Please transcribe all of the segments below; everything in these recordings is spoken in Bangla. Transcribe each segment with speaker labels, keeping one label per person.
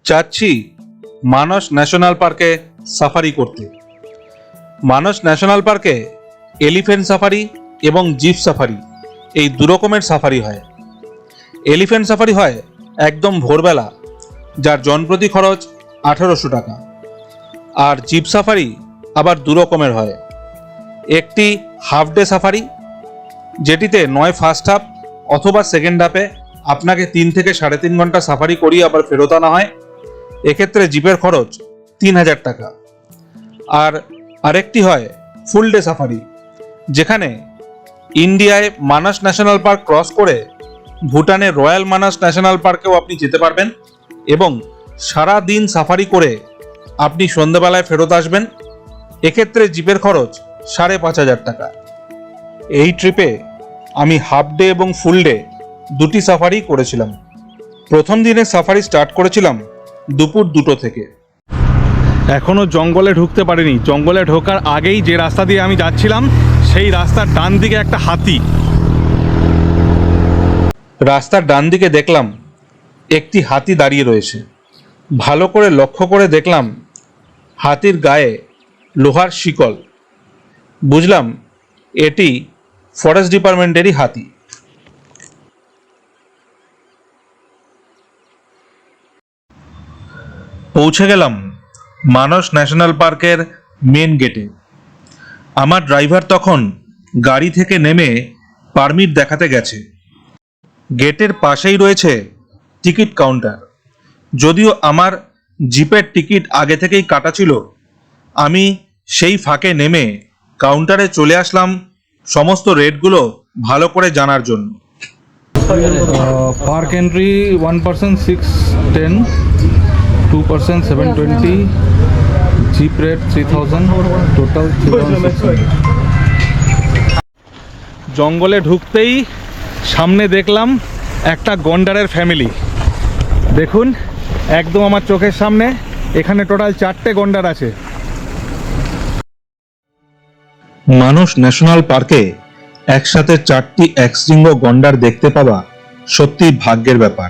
Speaker 1: যাচ্ছি মানস ন্যাশনাল পার্কে সাফারি করতে। মানস ন্যাশনাল পার্কে এলিফ্যান্ট সাফারি এবং জিপ সাফারি এই দু রকমের সাফারি হয়। এলিফ্যান্ট সাফারি হয় একদম ভোরবেলা, যার জনপ্রতি খরচ 1800 টাকা। আর জিপ সাফারি আবার দু রকমের হয়। একটি হাফ ডে সাফারি, যেটিতে নয় ফার্স্ট হাফ অথবা সেকেন্ড হাফে আপনাকে 3 থেকে 3.5 ঘন্টা সাফারি করিয়ে আবার ফেরত আনা হয়। এক্ষেত্রে জিপের খরচ 3000 টাকা। আর আরেকটি হয় ফুল ডে সাফারি, যেখানে ইন্ডিয়ায় মানস ন্যাশনাল পার্ক ক্রস করে ভুটানের রয়্যাল মানস ন্যাশনাল পার্কেও আপনি যেতে পারবেন এবং সারা দিন সাফারি করে আপনি সন্ধ্যাবেলায় ফেরত আসবেন। এক্ষেত্রে জিপের খরচ 5500 টাকা। এই ট্রিপে আমি হাফ ডে এবং ফুল ডে দুটি সাফারি করেছিলাম। প্রথম দিনের সাফারি স্টার্ট করেছিলাম দুপুর 2টো থেকে।
Speaker 2: এখনও জঙ্গলে ঢুকতে পারিনি। জঙ্গলে ঢোকার আগেই যে রাস্তা দিয়ে আমি যাচ্ছিলাম, সেই রাস্তার ডান দিকে একটা হাতি।
Speaker 1: রাস্তার ডান দিকে দেখলাম একটি হাতি দাঁড়িয়ে রয়েছে। ভালো করে লক্ষ্য করে দেখলাম হাতির গায়ে লোহার শিকল। বুঝলাম এটি ফরেস্ট ডিপার্টমেন্টেরই হাতি। পৌঁছে গেলাম মানস ন্যাশনাল পার্কের মেন গেটে। আমার ড্রাইভার তখন গাড়ি থেকে নেমে পারমিট দেখাতে গেছে। গেটের পাশেই রয়েছে টিকিট কাউন্টার। যদিও আমার জিপের টিকিট আগে থেকেই কাটা ছিল, আমি সেই ফাঁকে নেমে কাউন্টারে চলে আসলাম সমস্ত রেটগুলো ভালো করে জানার জন্য।
Speaker 2: Park entry 1 person 610, 2 person 720, jeep rate 3000, total 3600। জঙ্গলে ঢুকতেই সামনে দেখলাম একটা গন্ডারের ফ্যামিলি। দেখুন, একদম আমার চোখের সামনে। এখানে টোটাল 4টে গন্ডার আছে।
Speaker 1: মানস ন্যাশনাল পার্কে একসাথে 4টি একশৃঙ্গ গন্ডার দেখতে পাওয়া সত্যি ভাগ্যের ব্যাপার।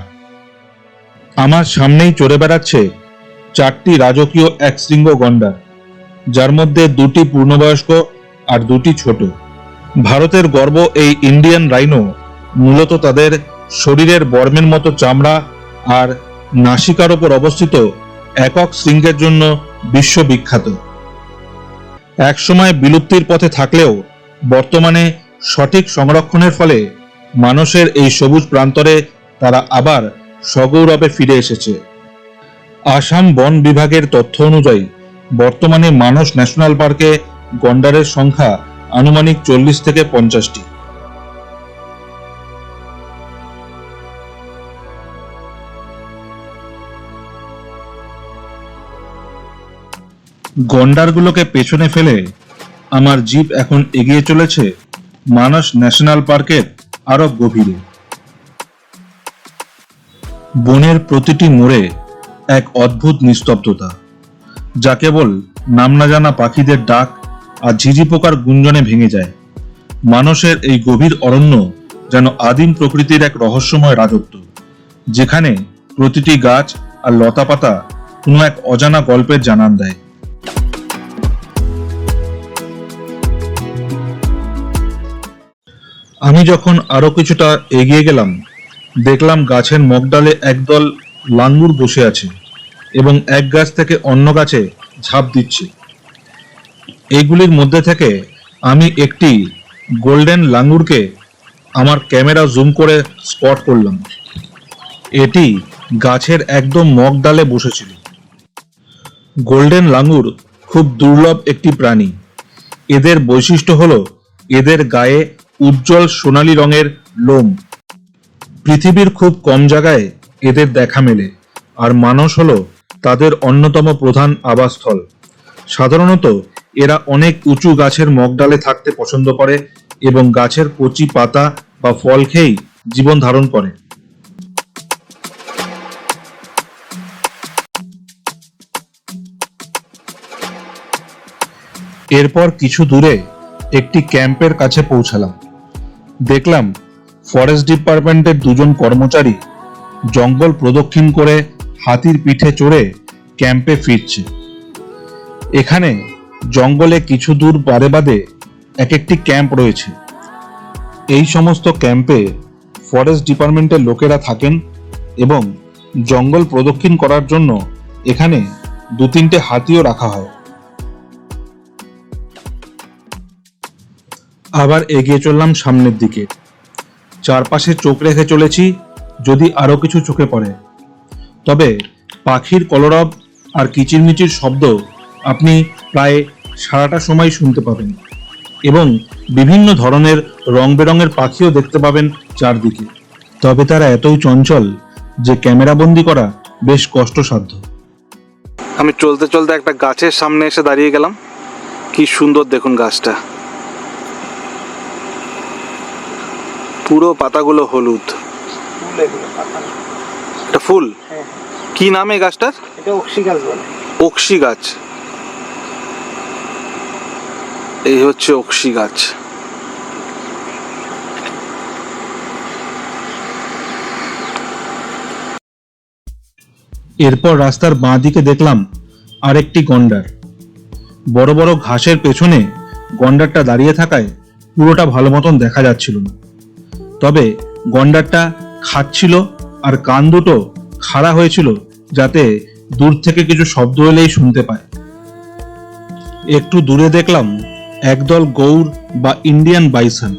Speaker 1: আমার সামনেই চড়ে বেড়াচ্ছে 4টি রাজকীয় একশৃঙ্গ গন্ডার, যার মধ্যে 2টি পূর্ণবয়স্ক আর 2টি ছোট। ভারতের গর্ব এই ইন্ডিয়ান রাইনো মূলত তাদের শরীরের বর্মের মতো চামড়া আর নাসিকার ওপর অবস্থিত একক শৃঙ্গের জন্য বিশ্ববিখ্যাত। একসময় বিলুপ্তির পথে থাকলেও বর্তমানে সঠিক সংরক্ষণের ফলে মানুষের এই সবুজ প্রান্তরে তারা আবার সগৌরবে ফিরে এসেছে। আসাম বন বিভাগের তথ্য অনুযায়ী বর্তমানে মানস ন্যাশনাল পার্কে গন্ডারের সংখ্যা আনুমানিক 40 থেকে 50টি। গন্ডারগুলোকে পেছনে ফেলে আমার জিপ এখন এগিয়ে চলেছে মানস ন্যাশনাল পার্কের আরো গভীরে। বনের প্রতিটি মোড়ে এক অদ্ভুত নিস্তব্ধতা, যা কেবল নাম না জানা পাখিদের ডাক আর ঝিঝি পোকার গুঞ্জনে ভেঙে যায়। মানুষের এই গভীর অরণ্য যেন আদিম প্রকৃতির এক রহস্যময় রাজত্ব, যেখানে প্রতিটি গাছ আর লতাপাতা কোনো এক অজানা গল্পের জানান দেয়। আমি যখন আরো কিছুটা এগিয়ে গেলাম, দেখলাম গাছের মগডালে একদল লাঙ্গুর বসে আছে এবং এক গাছ থেকে অন্য গাছে ঝাঁপ দিচ্ছে। এইগুলির মধ্যে থেকে আমি একটি গোল্ডেন লাঙ্গুরকে আমার ক্যামেরা জুম করে স্পট করলাম। এটি গাছের একদম মগডালে বসেছিল। গোল্ডেন লাঙ্গুর খুব দুর্লভ একটি প্রাণী। এদের বৈশিষ্ট্য হলো এদের গায়ে উজ্জ্বল সোনালী রঙের লোম। পৃথিবীর খুব কম জায়গায় এদের দেখা মেলে, আর মানস হলো তাদের অন্যতম প্রধান আবাসস্থল। সাধারণত এরা অনেক উঁচু গাছের মগডালে থাকতে পছন্দ করে এবং গাছের কচি পাতা বা ফল খেয়েই জীবন ধারণ করে। এরপর কিছু দূরে একটি ক্যাম্পের কাছে পৌঁছালাম। দেখলাম ফরেস্ট ডিপার্টমেন্টের 2জন কর্মচারী জঙ্গল প্রদক্ষিণ করে হাতির পিঠে চড়ে ক্যাম্পে ফিরছে। এখানে জঙ্গলে কিছু দূর বাদে এক একটি ক্যাম্প রয়েছে। এই সমস্ত ক্যাম্পে ফরেস্ট ডিপার্টমেন্টের লোকেরা থাকেন এবং জঙ্গল প্রদক্ষিণ করার জন্য এখানে 2-3টে হাতিও রাখা হয়। আবার এগিয়ে চললাম সামনের দিকে। চারপাশে চোখ রেখে চলেছি যদি আরো কিছু চোখে পড়ে। তবে পাখির কলরব আর কিচিরমিচির শব্দ আপনি প্রায় সারাটা সময় শুনতে পাবেন এবং বিভিন্ন ধরনের রং বেরঙের পাখিও দেখতে পাবেন চারদিকে। তবে তারা এতই চঞ্চল যে ক্যামেরাবন্দি করা বেশ কষ্টসাধ্য।
Speaker 2: আমি চলতে চলতে একটা গাছের সামনে এসে দাঁড়িয়ে গেলাম। কি সুন্দর দেখুন গাছটা, পুরো পাতাগুলো হলুদ। এটা ফুল? কি নাম এই গাছটার?
Speaker 3: এটা অক্সি গাছ বলে।
Speaker 2: অক্সি গাছ, এই হচ্ছে অক্সি গাছ।
Speaker 1: এরপর রাস্তার বাঁ দিকে দেখলাম আরেকটি গন্ডার। বড় বড় ঘাসের পেছনে গন্ডারটা দাঁড়িয়ে থাকায় পুরোটা ভালো মতন দেখা যাচ্ছিল না। তবে গন্ডারটা খাচ্ছিল আর কান দুটো খাড়া হয়েছিল যাতে দূর থেকে কিছু শব্দ এলেই শুনতে পায়। একটু দূরে দেখলাম একদল গৌর বা ইন্ডিয়ান বাইসন।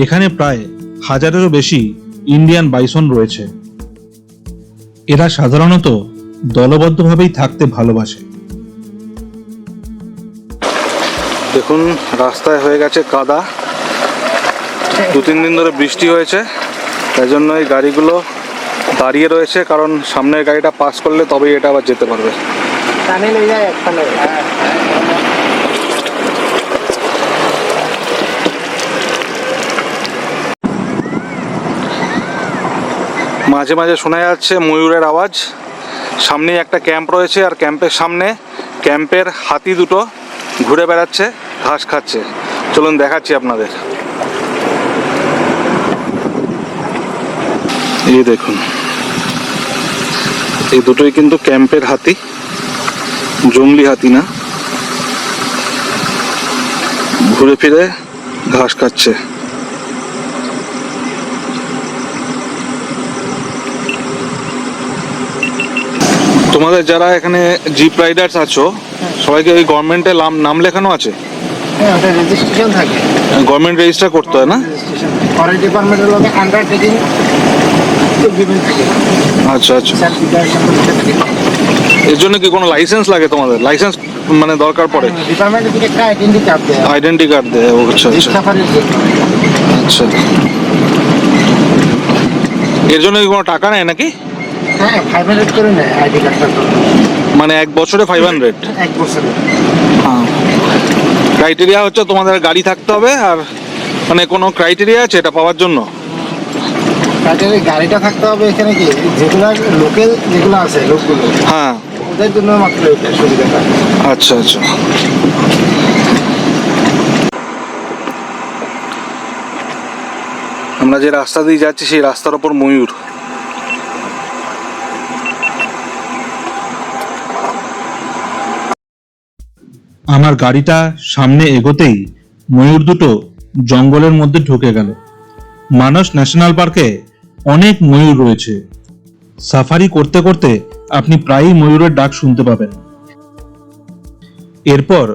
Speaker 1: এখানে প্রায় 1000-এরও বেশি ইন্ডিয়ান বাইসন রয়েছে। এরা সাধারণত দলবদ্ধভাবেই থাকতে ভালোবাসে।
Speaker 2: দেখুন রাস্তায় হয়ে গেছে কাদা। 2-3 দিন ধরে বৃষ্টি হয়েছে, তাই জন্য এই গাড়িগুলো দাঁড়িয়ে রয়েছে, কারণ সামনের গাড়িটা পাস করলে তবেই এটা আবার যেতে পারবে।
Speaker 3: টানে নিয়ে যায় একখানে।
Speaker 2: মাঝে মাঝে শোনা যাচ্ছে ময়ূরের আওয়াজ। সামনেই একটা ক্যাম্প রয়েছে, আর ক্যাম্পের সামনে ক্যাম্পের হাতি দুটো ঘুরে বেড়াচ্ছে, ঘাস খাচ্ছে। চলুন দেখাচ্ছি আপনাদের। এই দেখুন, এই দুটোই কিন্তু ক্যাম্পের হাতি, জংলি হাতি না। ঘুরে ফিরে ঘাস খাচ্ছে। তোমাদের যারা এখানে জিপ রাইডার্স আছো, সবাইকে ওই গভর্নমেন্টে নাম লেখানো আছে?
Speaker 3: হ্যাঁ, ওটা রেজিস্ট্রেশন থাকে।
Speaker 2: গভর্নমেন্ট রেজিস্টার করতে হয় না?
Speaker 3: ফরেস্ট ডিপার্টমেন্টের লোকে আন্ডারটেকিং এগ্রিমেন্ট থাকে।
Speaker 2: আচ্ছা আচ্ছা।
Speaker 3: স্যার বিদায়ের সাথে থাকে।
Speaker 2: এর জন্য কি কোনো লাইসেন্স লাগে তোমাদের? লাইসেন্স মানে দরকার পড়ে?
Speaker 3: ডিপার্টমেন্টের থেকে একটা আইডেন্টি কার্ড দেয়।
Speaker 2: আইডেন্টি কার্ড দেয়? আচ্ছা আচ্ছা
Speaker 3: সাফারির জন্য।
Speaker 2: আচ্ছা। এর জন্য কি কোনো টাকা নেয় নাকি?
Speaker 3: হ্যাঁ, 500 করে নেয় আইডি কার্ডটার জন্য।
Speaker 2: মানে এক বছরে 500?
Speaker 3: এক বছরে।
Speaker 2: হ্যাঁ। ক্রাইটেরিয়া হচ্ছে তোমাদের গাড়ি থাকতে হবে, আর মানে কোনো ক্রাইটেরিয়া আছে এটা পাওয়ার জন্য?
Speaker 3: তাদের গাড়িটা থাকতে হবে। এখানে কি যেগুলো লোকাল যেগুলো আছে লোকগুলো,
Speaker 2: হ্যাঁ,
Speaker 3: ওদের জন্য মাত্র এটা সুবিধাটা।
Speaker 2: আচ্ছা আচ্ছা। আমরা যে রাস্তা দিয়ে যাচ্ছি সেই রাস্তার ওপর ময়ূর।
Speaker 1: আমার গাড়িটা সামনে এগোতেই ময়ূর দুটো জঙ্গলের মধ্যে ঢুকে গেল। মানস ন্যাশনাল পার্কে অনেক ময়ূর রয়েছে। সাফারি করতে করতে আপনি প্রায়ই ময়ূরের ডাক শুনতে পাবেন। এরপর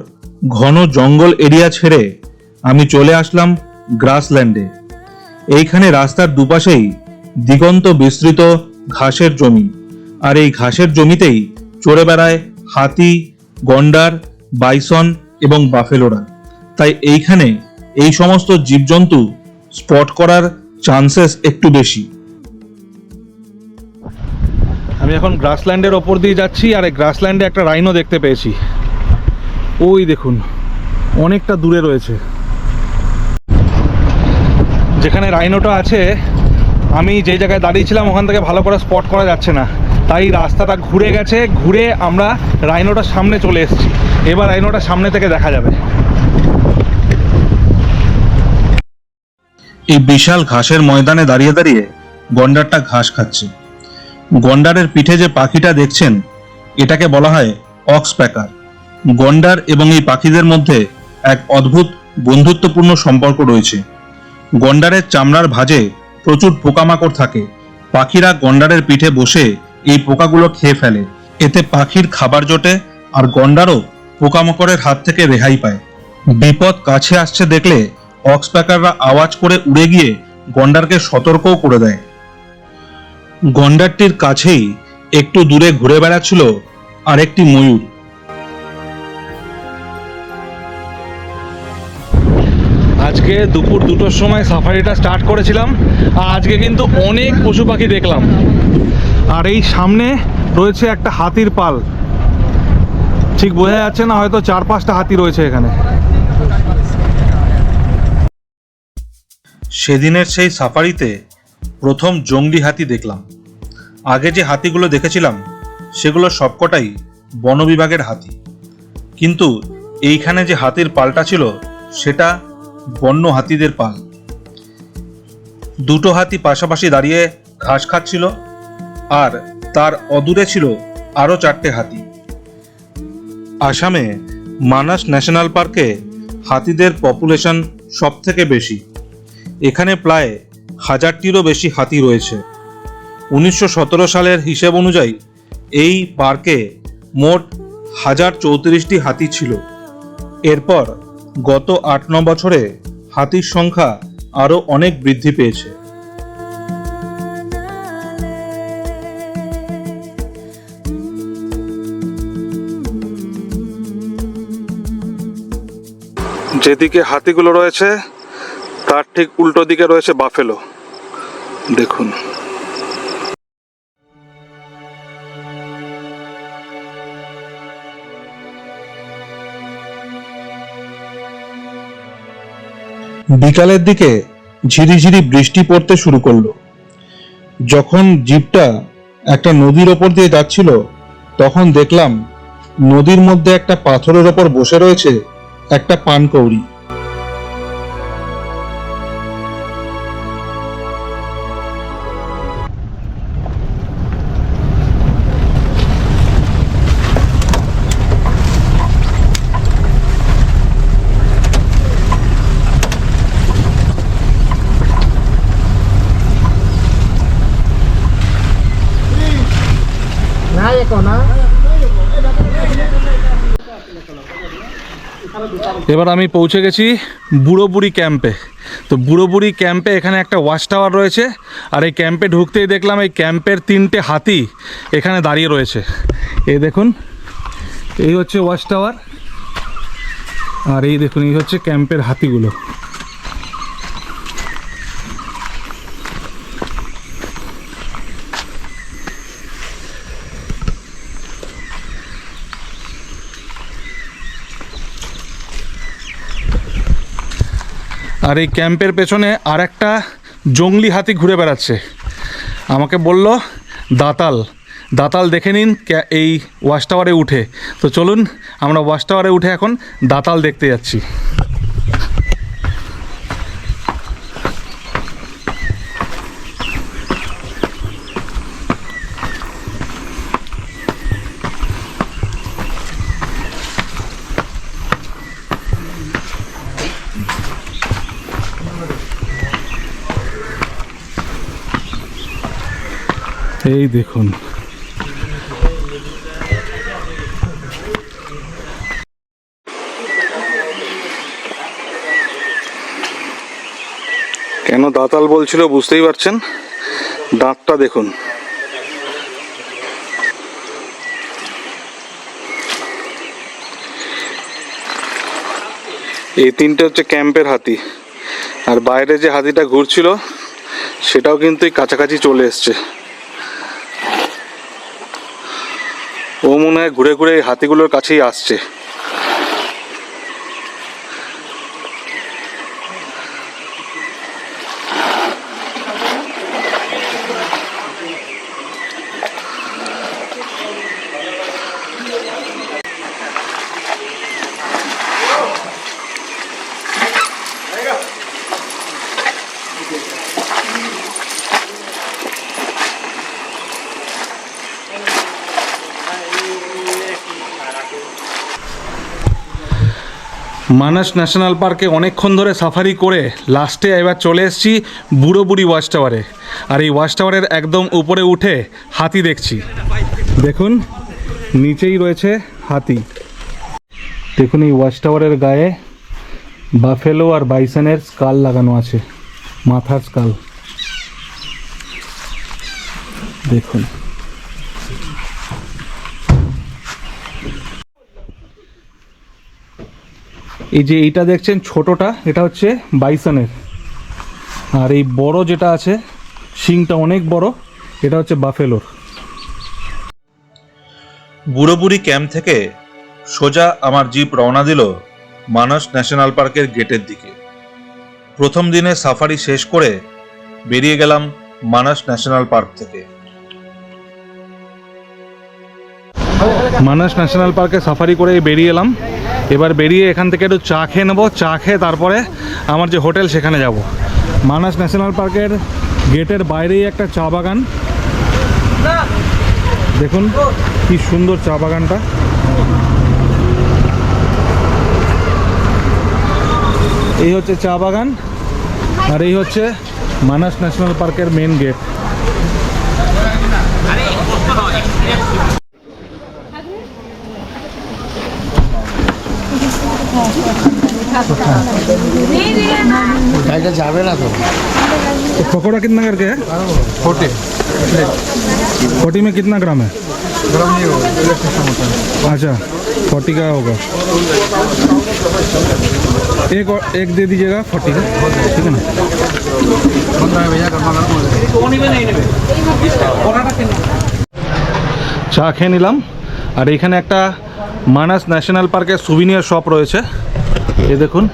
Speaker 1: ঘন জঙ্গল এরিয়া ছেড়ে আমি চলে আসলাম গ্রাসল্যান্ডে। এইখানে রাস্তার দুপাশেই দিগন্ত বিস্তৃত ঘাসের জমি, আর এই ঘাসের জমিতেই চড়ে বেড়ায় হাতি, গন্ডার, বাইসন এবং বাফেলোরা। তাই এইখানে এই সমস্ত জীবজন্তু স্পট করার চান্সেস একটু বেশি।
Speaker 2: আমি এখন গ্রাসল্যান্ডের ওপর দিয়ে যাচ্ছি, আর এই গ্রাসল্যান্ডে একটা রাইনো দেখতে পেয়েছি। ওই দেখুন, অনেকটা দূরে রয়েছে। যেখানে রাইনোটা আছে, আমি যে জায়গায় দাঁড়িয়েছিলাম ওখান থেকে ভালো করে স্পট করা যাচ্ছে না, তাই রাস্তাটা ঘুরে গেছে। ঘুরে আমরা রাইনোটার সামনে চলে এসেছি। এবার রাইনোটা সামনে থেকে দেখা যাবে।
Speaker 1: এই বিশাল ঘাসের ময়দানে দাঁড়িয়ে দাঁড়িয়ে গন্ডারটা ঘাস খাচ্ছে। গন্ডারের পিঠে যে পাখিটা দেখছেন এটাকে বলা হয় অক্স প্যাকার। গন্ডার এবং এই পাখিদের মধ্যে এক অদ্ভুত বন্ধুত্বপূর্ণ সম্পর্ক রয়েছে। গন্ডারের চামড়ার ভাঁজে প্রচুর পোকামাকড় থাকে। পাখিরা গন্ডারের পিঠে বসে এই পোকাগুলো খেয়ে ফেলে। এতে পাখির খাবার জোটে আর গন্ডারও পোকামাকড়ের হাত থেকে রেহাই পায়। বিপদ কাছে আসছে দেখলে অক্সপ্যাকাররা আওয়াজ করে উড়ে গিয়ে গন্ডারকে সতর্কও করে দেয়। গন্ডারটির কাছেই একটু দূরে ঘুরে বেড়াচ্ছিল আরেকটি ময়ূর।
Speaker 2: আজকে দুপুর 2টোর সময় সাফারিটা স্টার্ট করেছিলাম, আর আজকে কিন্তু অনেক পশু পাখি দেখলাম। আর এই সামনে রয়েছে একটা হাতির পাল, ঠিক বোঝা যাচ্ছে না, হয়তো 4-5টা হাতি রয়েছে এখানে।
Speaker 1: সেদিনের সেই সাফারিতে প্রথম জংলি হাতি দেখলাম। আগে যে হাতিগুলো দেখেছিলাম সেগুলো সবকটাই বন বিভাগের হাতি, কিন্তু এইখানে যে হাতির পালটা ছিল সেটা বন্য হাতিদের পাল। দুটো হাতি পাশাপাশি দাঁড়িয়ে ঘাস খাচ্ছিল, আর তার অদূরে ছিল আরও 4টে হাতি। আসামে মানাস ন্যাশনাল পার্কে হাতিদের পপুলেশন সব থেকে বেশি। এখানে প্রায় 1000টিরও বেশি হাতি রয়েছে। 1917 সালের হিসেব অনুযায়ী এই পার্কে মোট 1034টি হাতি ছিল। এরপর গত 8-9 বছরে হাতির সংখ্যা আরও অনেক বৃদ্ধি পেয়েছে।
Speaker 2: যেদিকে হাতিগুলো রয়েছে তার ঠিক উল্টো দিকে রয়েছে বাফেলো, দেখুন।
Speaker 1: বিকালের দিকে ঝিরিঝিরি বৃষ্টি পড়তে শুরু করলো। যখন জিপটা একটা নদীর ওপর দিয়ে যাচ্ছিল তখন দেখলাম নদীর মধ্যে একটা পাথরের ওপর বসে রয়েছে একটা পানকৌড়ি।
Speaker 3: না এখন না
Speaker 2: এবার আমি পৌঁছে গেছি বুড়ো বুড়ি ক্যাম্পে। তো বুড়ো বুড়ি ক্যাম্পে এখানে একটা ওয়াচ টাওয়ার রয়েছে, আর এই ক্যাম্পে ঢুকতেই দেখলাম এই ক্যাম্পের 3টে হাতি এখানে দাঁড়িয়ে রয়েছে। এই দেখুন, এই হচ্ছে ওয়াচ টাওয়ার, আর এই দেখুন এই হচ্ছে ক্যাম্পের হাতিগুলো। আর এই ক্যাম্পের পেছনে আর একটা জংলি হাতি ঘুরে বেড়াচ্ছে। আমাকে বলল দাতাল দেখে নিন এই ওয়াচ টাওয়ারে উঠে। তো চলুন আমরা ওয়াচ টাওয়ারে উঠে এখন দাতাল দেখতে যাচ্ছি। এই দেখুন, কেন দাতাল বলছিল বুঝতেই পারছেন, দাঁতটা দেখুন। এই 3টে হচ্ছে ক্যাম্পের হাতি, আর বাইরে যে হাতিটা ঘুরছিল সেটাও কিন্তু কাছাকাছি চলে এসছে। ও মনে হয় ঘুরে ঘুরে এই হাতিগুলোর কাছেই আসছে।
Speaker 1: মানস ন্যাশনাল পার্কে অনেকক্ষণ ধরে সাফারি করে লাস্টে এবার চলে এসেছি বুড়ো বুড়ি ওয়াচ টাওয়ারে। আর এই ওয়াচ টাওয়ারের একদম উপরে উঠে হাতি দেখছি। দেখুন নিচেই রয়েছে হাতি। দেখুন এই ওয়াচ টাওয়ারের গায়ে বাফেলো আর বাইসনের স্কাল লাগানো আছে, মাথার স্কাল। দেখুন এই যে এইটা দেখছেন ছোটটা, এটা হচ্ছে বাইসনের। আর এই বড় যেটা আছে শিংটা অনেক বড়, এটা হচ্ছে বাফেলোর। বুড়ো বুড়ি ক্যাম্প থেকে সোজা আমার জিপ রওনা দিল মানস ন্যাশনাল পার্কের গেটের দিকে। প্রথম দিনে সাফারি শেষ করে বেরিয়ে গেলাম মানস ন্যাশনাল পার্ক থেকে। মানস ন্যাশনাল পার্কে সাফারি করে বেরিয়ে এলাম। এবার বেরিয়ে এখান থেকে একটু চা খেয়ে নেবো। চা খেয়ে তারপরে আমার যে হোটেল সেখানে যাব। মানস ন্যাশনাল পার্কের গেটের বাইরেই একটা চা বাগান। দেখুন কি সুন্দর চা বাগানটা। এই হচ্ছে চা বাগান আর এই হচ্ছে মানস ন্যাশনাল পার্কের মেন গেট।
Speaker 3: গাড়িটা যাবে না তো।
Speaker 1: पकौड़ा कितना करके है?
Speaker 3: 40
Speaker 1: 40 में कितना ग्राम है?
Speaker 3: ग्राम नहीं होगा, इलेक्ट्रिशियन होता है।
Speaker 1: अच्छा 40 का होगा। एक दे दीजिएगा 40 का, ठीक है ना?
Speaker 3: भैया
Speaker 1: চা খেয়ে নিলাম। আর এইখানে একটা মানস ন্যাশনাল পার্কের সুভিনিয়ার শপ রয়েছে। এ দেখুন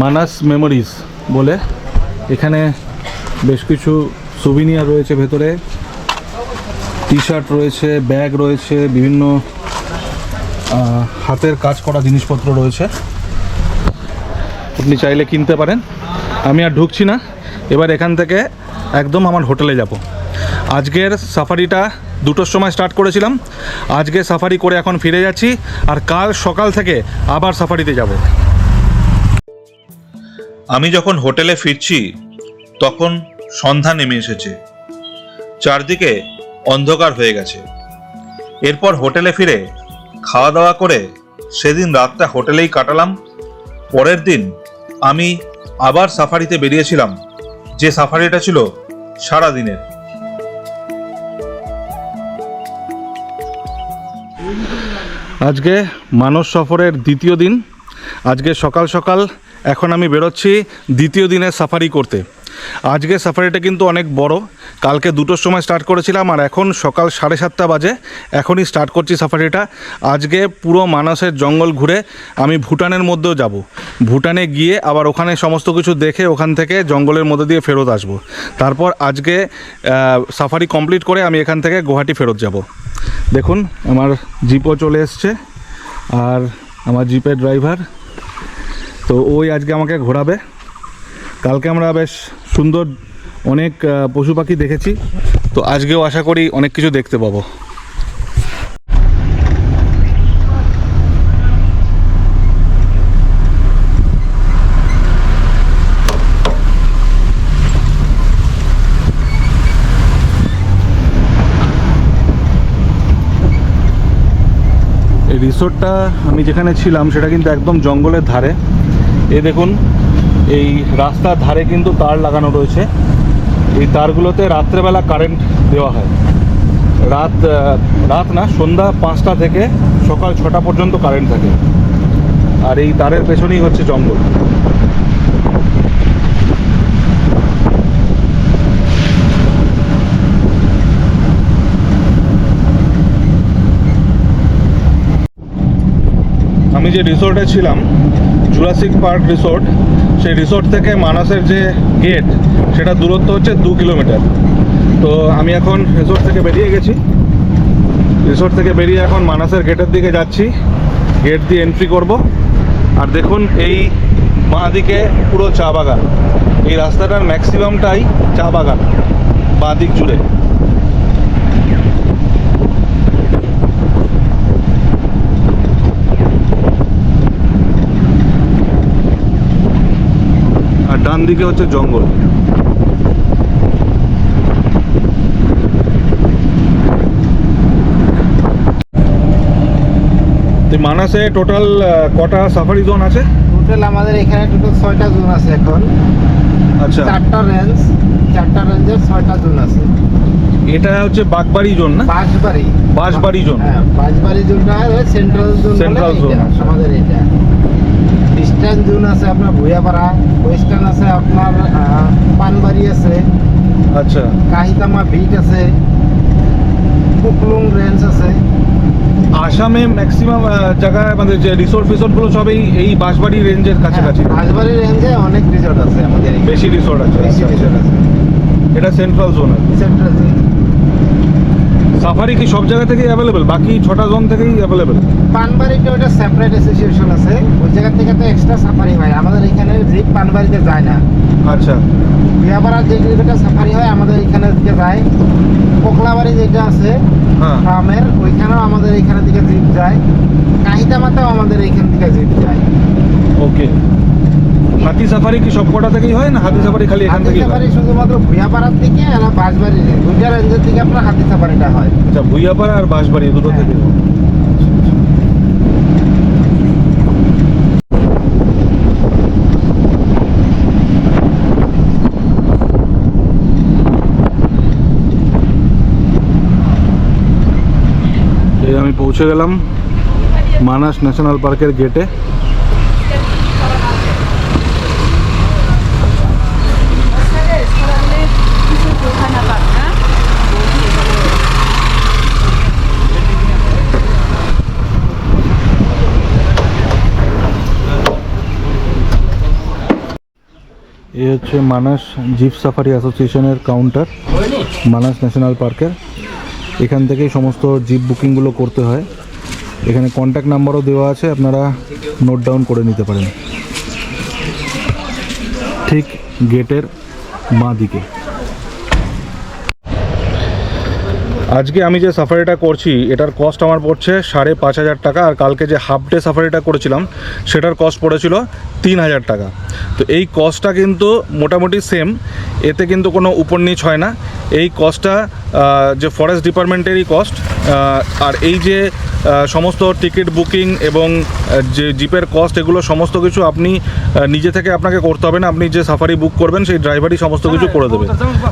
Speaker 1: মানস মেমোরিজ বলে, এখানে বেশ কিছু সুভিনিয়ার রয়েছে। ভেতরে টি শার্ট রয়েছে, ব্যাগ রয়েছে, বিভিন্ন হাতের কাজ করা জিনিসপত্র রয়েছে। আপনি চাইলে কিনতে পারেন। আমি আর ঢুকছি না, এবার এখান থেকে একদম আমার হোটেলে যাব। আজকের সাফারিটা 2টোর সময় স্টার্ট করেছিলাম। আজকে সাফারি করে এখন ফিরে যাচ্ছি। আর কাল সকাল থেকে আবার সাফারিতে যাব। আমি যখন হোটেলে ফিরছি তখন সন্ধ্যা নেমে এসেছে, চারদিকে অন্ধকার হয়ে গেছে। এরপর হোটেলে ফিরে খাওয়া দাওয়া করে সেদিন রাতটা হোটেলেই কাটালাম। পরের দিন আমি আবার সাফারিতে বেরিয়েছিলাম, যে সাফারিটা ছিল সারা দিনের। আজকে মানস সফরের দ্বিতীয় দিন। আজকে সকাল সকাল এখন আমি বেরোচ্ছি দ্বিতীয় দিনের সাফারি করতে। আজকে সাফারিটা কিন্তু অনেক বড়। কালকে 2টোর সময় স্টার্ট করেছিলাম আর এখন সকাল 7:30 বাজে। এখনই স্টার্ট করছি সাফারিটা। আজকে পুরো মানসের জঙ্গল ঘুরে আমি ভুটানের মধ্যেও যাব। ভুটানে গিয়ে আবার ওখানে সমস্ত কিছু দেখে ওখান থেকে জঙ্গলের মধ্যে দিয়ে ফেরত আসব। তারপর আজকে সাফারি কমপ্লিট করে আমি এখান থেকে গুয়াহাটি ফেরত যাব। দেখুন আমার জিপও চলে এসছে আর আমার জিপের ড্রাইভার তো ওই আজকে আমাকে ঘোরাবে। কালকে আমরা বেশ সুন্দর অনেক পশু পাখি দেখেছি, তো আজকেও আশা করি অনেক কিছু দেখতে পাবো। এই রিসোর্টটা আমি যেখানে ছিলাম সেটা কিন্তু একদম জঙ্গলের ধারে। এই দেখুন এই রাস্তার ধারে কিন্তু তার লাগানো রয়েছে। এই তারগুলোতে রাত্রেবেলা কারেন্ট দেওয়া হয়। রাত না, সন্ধ্যা 5টা থেকে সকাল 6টা পর্যন্ত কারেন্ট থাকে। আর এই তারের পেছনেই হচ্ছে জঙ্গল। আমি যে রিসোর্টে ছিলাম জুরাসিক পার্ক রিসোর্ট, সেই রিসোর্ট থেকে মানসের যে গেট সেটা দূরত্ব হচ্ছে 2 কিলোমিটার। তো আমি এখন রিসোর্ট থেকে বেরিয়ে গেছি। রিসোর্ট থেকে বেরিয়ে এখন মানসের গেটের দিকে যাচ্ছি। গেট দিয়ে এন্ট্রি করব। আর দেখুন এই বাঁ দিকে পুরো চা বাগান। এই রাস্তাটার ম্যাক্সিমামটাই চা বাগান বাঁ দিক জুড়ে।
Speaker 2: ডান দিকে হচ্ছে জঙ্গল। তো মানাসে টোটাল কটা সাফারি জোন আছে?
Speaker 3: টোটাল আমাদের এখানে টোটাল 6টা জোন আছে এখন।
Speaker 2: আচ্ছা,
Speaker 3: 4টা রেঞ্জের 6টা জোন আছে।
Speaker 2: এটা হচ্ছে বাগবাড়ি জোন না? বাঁশবাড়ি জোন।
Speaker 3: হ্যাঁ, বাঁশবাড়ি জোনটা সেন্ট্রাল জোন।
Speaker 2: Central zone।
Speaker 3: আমাদের এটা ইস্টার্ন জোন আছে আপনার ভুইয়াপাড়া, ওয়েস্টার্ন আছে আপনার পানবাড়ি আছে,
Speaker 2: আচ্ছা,
Speaker 3: কাহিতামা বিট আছে, কুকলুং রেঞ্জ আছে।
Speaker 2: আসামে ম্যাক্সিমাম জায়গায় আমাদের যে রিসোর্ট ফিসোর্টগুলো সব এই বাঁশবাড়ি রেঞ্জের কাছাকাছি।
Speaker 3: বাঁশবাড়ি রেঞ্জে অনেক রিসোর্ট আছে আমাদের এখানে।
Speaker 2: বেশি রিসোর্ট আছে।
Speaker 3: বেশি রিসোর্ট আছে।
Speaker 2: এটা central zone.
Speaker 3: Central zone.
Speaker 2: Safari কি সব জায়গা থেকেই অ্যাভেলেবেল? বাকি 6টা জোন থেকেই অ্যাভেলেবেল?
Speaker 3: পানবাড়িতে ওটা সেপারেট অ্যাসোসিয়েশন আছে, ওই জায়গা থেকে তো এক্সট্রা সাফারি হয়। আমাদের এখানে জিপ পানবাড়িতে যায় না।
Speaker 2: আচ্ছা,
Speaker 3: বিয়াপাড়ার যে জিপটা সাফারি হয় আমাদের এখানে দিকে যায়। পোকলাবাড়ি যেটা আছে
Speaker 2: হ্যাঁ,
Speaker 3: ফার্মের, ওইখানেও আমাদের এখানে থেকে জিপ যায়। কাহিতামাতেও আমাদের এইখান থেকে জিপ যায়।
Speaker 2: ওকে। হাতি সাফারি কি সব কটা থেকেই হয় না হাতি সাফারি খালি এখান
Speaker 3: হাতি
Speaker 2: থেকেই হয়?
Speaker 3: সাফারি শুধুমাত্র ভুইয়াপাড়ার থেকে আর বাঁশবাড়ি দুইটা রেঞ্জের থেকে আপনার হাতি সাফারিটা হয়।
Speaker 2: আচ্ছা, ভুইয়াপাড়া আর বাঁশবাড়ি দুটো
Speaker 3: হ্যাঁ।
Speaker 2: থেকে। এই আমি পৌঁছে গেলাম মানাস ন্যাশনাল পার্কের গেটে। এই হচ্ছে মানাস জিপ সাফারি অ্যাসোসিয়েশনের কাউন্টার মানাস ন্যাশনাল পার্কের। এখান থেকেই সমস্ত জিপ বুকিংগুলো করতে হয়। এখানে কন্ট্যাক্ট নাম্বারও দেওয়া আছে, আপনারা নোট ডাউন করে নিতে পারেন। ঠিক গেটের বাঁ দিকে। আজকে আমি যে সাফারিটা করছি এটার কস্ট আমার পড়ছে 5,500 টাকা, আর কালকে যে হাফ ডে সাফারিটা করেছিলাম সেটার কস্ট পড়েছিল 3,000 টাকা। তো এই কস্টটা কিন্তু মোটামুটি সেম, এতে কিন্তু কোনো উপর নিচ হয় না। এই কস্টটা যে ফরেস্ট ডিপার্টমেন্টেরই কস্ট, আর এই যে সমস্ত টিকিট বুকিং এবং যে জিপের কস্ট, এগুলো সমস্ত কিছু আপনি নিজে থেকে আপনাকে করতে হবে না। আপনি যে সাফারি বুক করবেন সেই ড্রাইভারই সমস্ত কিছু করে দেবে,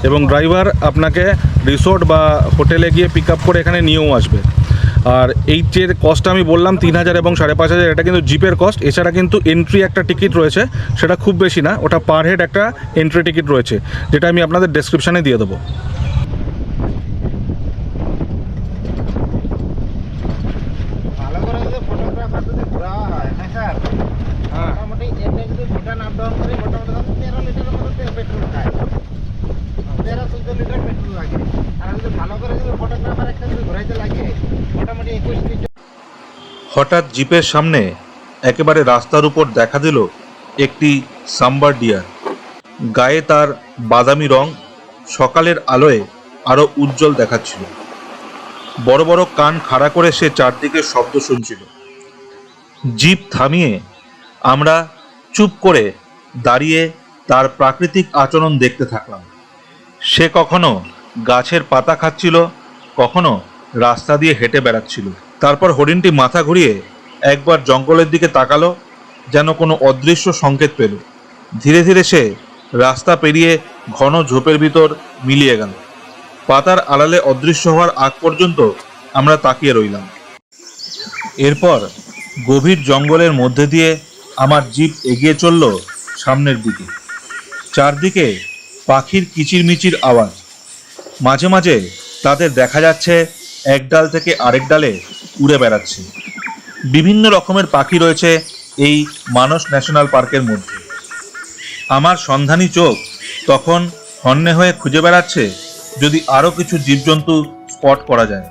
Speaker 2: এবং ড্রাইভার আপনাকে রিসোর্ট বা হোটেলে গিয়ে পিক আপ করে এখানে নিয়েও আসবে। আর এই যে কস্টটা আমি বললাম 3,000 এবং 5,500, এটা কিন্তু জিপের কস্ট। এছাড়া কিন্তু এন্ট্রি একটা টিকিট রয়েছে, সেটা খুব বেশি না, ওটা পার হেড একটা এন্ট্রি টিকিট রয়েছে, যেটা আমি আপনাদের ডেসক্রিপশানে দিয়ে দেবো।
Speaker 3: ভালো করে যদি ফটোগ্রাফার যদি ঘোরা হয়, হ্যাঁ স্যার, মোটামুটি এমনি যদি ভুটান আপ ডাউন করি মোটামুটি 13 লিটারের মতো পেট্রোল খায়। 13-14 লিটার পেট্রোল লাগে। আর যদি ভালো করে যদি ফটোগ্রাফার একটা যদি ঘোরাইতে লাগে মোটামুটি 21 লিটার।
Speaker 1: হঠাৎ জিপের সামনে একেবারে রাস্তার উপর দেখা দিল একটি সাম্বার ডিয়ার। গায়ে তার বাদামি রং সকালের আলোয় আরো উজ্জ্বল দেখাচ্ছিল। বড় বড় কান খাড়া করে সে চারদিকে শব্দ শুনছিল। জিপ থামিয়ে আমরা চুপ করে দাঁড়িয়ে তার প্রাকৃতিক আচরণ দেখতে থাকলাম। সে কখনো গাছের পাতা খাচ্ছিল, কখনো রাস্তা দিয়ে হেঁটে বেড়াচ্ছিল। তারপর হরিণটি মাথা ঘুরিয়ে একবার জঙ্গলের দিকে তাকালো, যেন কোনো অদৃশ্য সংকেত পেল। ধীরে ধীরে সে রাস্তা পেরিয়ে ঘন ঝোপের ভিতর মিলিয়ে গেল। পাতার আড়ালে অদৃশ্য হওয়ার আগ পর্যন্ত আমরা তাকিয়ে রইলাম। এরপর গভীর জঙ্গলের মধ্যে দিয়ে আমার জিপ এগিয়ে চলল সামনের দিকে। চারদিকে পাখির কিচিরমিচির আওয়াজ, মাঝে মাঝে তাদের দেখা যাচ্ছে এক ডাল থেকে আরেক ডালে উড়ে বেড়াচ্ছে। বিভিন্ন রকমের পাখি রয়েছে এই মানস ন্যাশনাল পার্কের মধ্যে। আমার সন্ধানী চোখ তখন হন্যে হয়ে খুঁজে বেড়াচ্ছে যদি আরো কিছু জীবজন্তু স্পট করা যায়।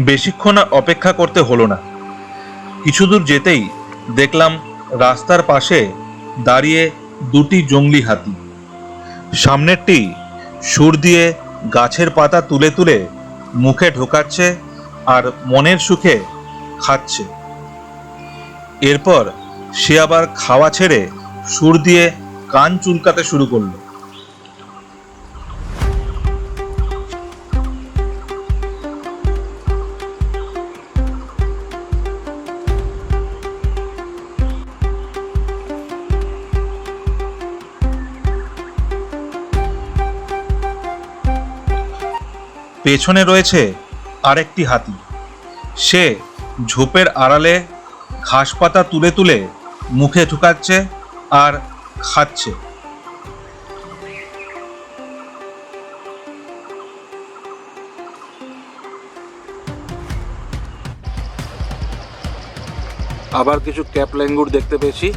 Speaker 1: বেশিক্ষণ আর অপেক্ষা করতে হলো না। কিছু দূর যেতেই দেখলাম রাস্তার পাশে দাঁড়িয়ে দুটি জংলি হাতি। সামনেরটি সুর দিয়ে গাছের পাতা তুলে তুলে মুখে ঢোকাচ্ছে আর মনের সুখে খাচ্ছে। এরপর সে আবার খাওয়া ছেড়ে সুর দিয়ে কান চুলকাতে শুরু করলো। পেছনে রয়েছে আরেকটি হাতি। সে ঝোপের আড়ালে ঘাস পাতা তুলে তুলে মুখে ঢুকাচ্ছে আর খাচ্ছে।
Speaker 2: আবার কিছু ক্যাপ ল্যাঙ্গুর দেখতে পেয়েছি,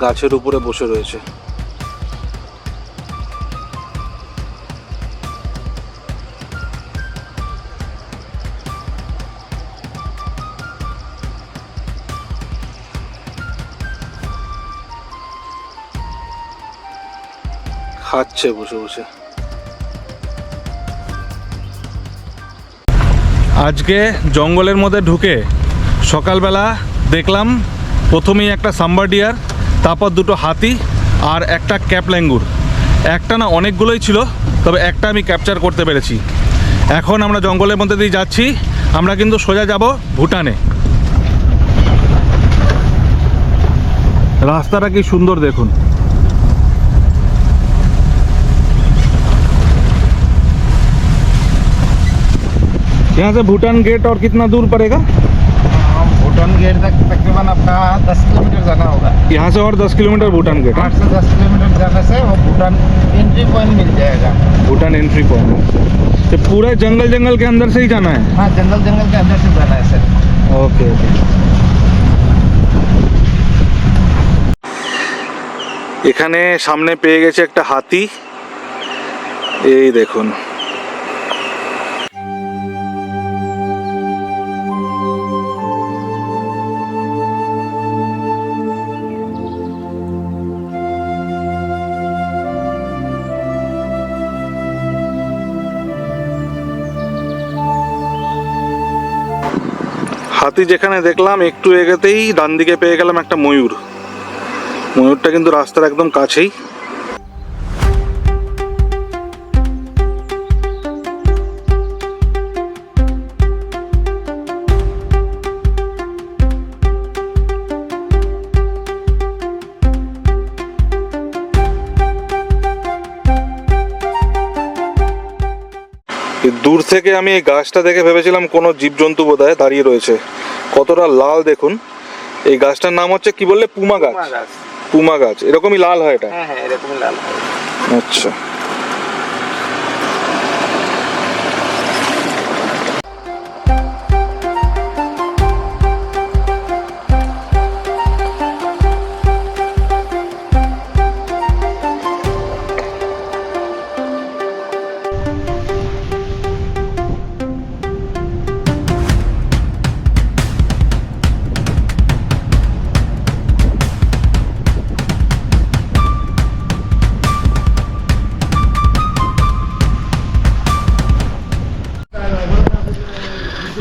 Speaker 2: গাছের উপরে বসে রয়েছে। খাচ্ছে বসে বসে।
Speaker 1: আজকে জঙ্গলের মধ্যে ঢুকে সকালবেলা দেখলাম প্রথমেই একটা সাম্বার ডিয়ার, তারপর দুটো হাতি আর একটা ক্যাপ ল্যাঙ্গুর। একটা না অনেকগুলোই ছিল, তবে একটা আমি ক্যাপচার করতে পেরেছি। এখন আমরা জঙ্গলের মধ্যে দিয়ে যাচ্ছি। আমরা কিন্তু সোজা যাব ভুটানে। রাস্তাটা কি সুন্দর দেখুন। यहाँ से भूटान गेट और कितना दूर पड़ेगा?
Speaker 3: भूटान गेट तक तकरीबन आपका 10 किलोमीटर जाना होगा।
Speaker 1: यहाँ से और 10 किलोमीटर भूटान गेट।
Speaker 3: 8 से 10 किलोमीटर जाने से वो भूटान एंट्री पॉइंट मिल जाएगा।
Speaker 1: Bhutan entry point. तो पूरा जंगल जंगल के अंदर से ही जाना है?
Speaker 3: हाँ, जंगल जंगल के अंदर से जाना है सर।
Speaker 1: Okay okay.
Speaker 2: এখানে সামনে পেয়ে গেছে একটা হাতি, এই দেখুন। হাতি যেখানে দেখলাম, একটু এগোতেই ডান দিকে পেয়ে গেলাম একটা ময়ূর। ময়ূরটা কিন্তু রাস্তার একদম কাছেই। দূর থেকে আমি এই গাছটা দেখে ভেবেছিলাম কোনো জীবজন্তু বোধহয় দাঁড়িয়ে রয়েছে। কতটা লাল দেখুন। এই গাছটার নাম হচ্ছে কি বললে? পুমা গাছ। পুমা গাছ এরকমই লাল হয় এটা?
Speaker 3: হ্যাঁ হ্যাঁ, এরকমই লাল হয়।
Speaker 2: আচ্ছা,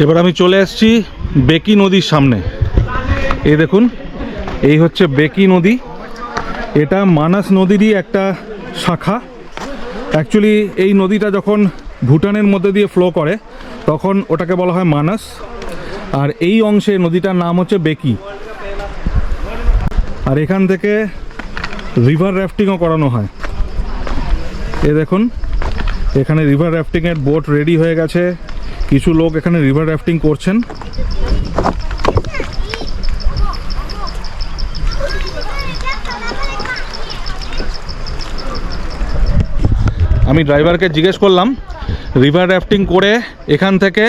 Speaker 1: এবার আমি চলে এসেছি বেকি নদীর সামনে। এই দেখুন, এই হচ্ছে বেকি নদী। এটা মানাস নদীরই একটা শাখা। অ্যাকচুয়ালি এই নদীটা যখন ভুটানের মধ্যে দিয়ে ফ্লো করে তখন ওটাকে বলা হয় মানাস। আর এই অংশে নদীটার নাম হচ্ছে বেকি। আর এখান থেকে রিভার রাফটিংও করানো হয়। এই দেখুন, এখানে রিভার রাফটিংয়ের বোট রেডি হয়ে গেছে। কিছু লোক এখানে রিভার রাফটিং করছেন। আমি ড্রাইভারকে জিজ্ঞেস করলাম রিভার রাফটিং করে এখান থেকে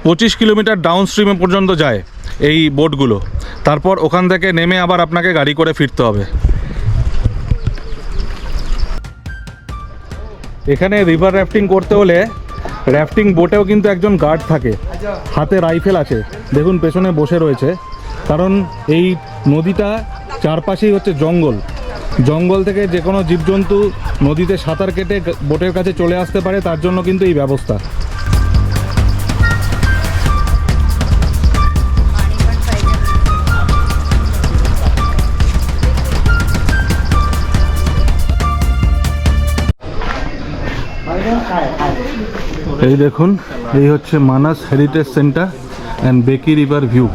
Speaker 1: 25 কিলোমিটার ডাউন স্ট্রিমে পর্যন্ত যায় এই বোটগুলো। তারপর ওখান থেকে নেমে আবার আপনাকে গাড়ি করে ফিরতে হবে। এখানে রিভার রাফটিং করতে হলে রাফটিং বোটেও কিন্তু একজন গার্ড থাকে, হাতে রাইফেল আছে। দেখুন পেছনে বসে রয়েছে। কারণ এই নদীটা চারপাশেই হচ্ছে জঙ্গল,
Speaker 2: জঙ্গল থেকে যে কোনো জীবজন্তু নদীতে সাঁতার কেটে বোটের কাছে চলে আসতে পারে, তার জন্য কিন্তু এই ব্যবস্থা। এই দেখুন, এই হচ্ছে Manas heritage centre and Beki river view.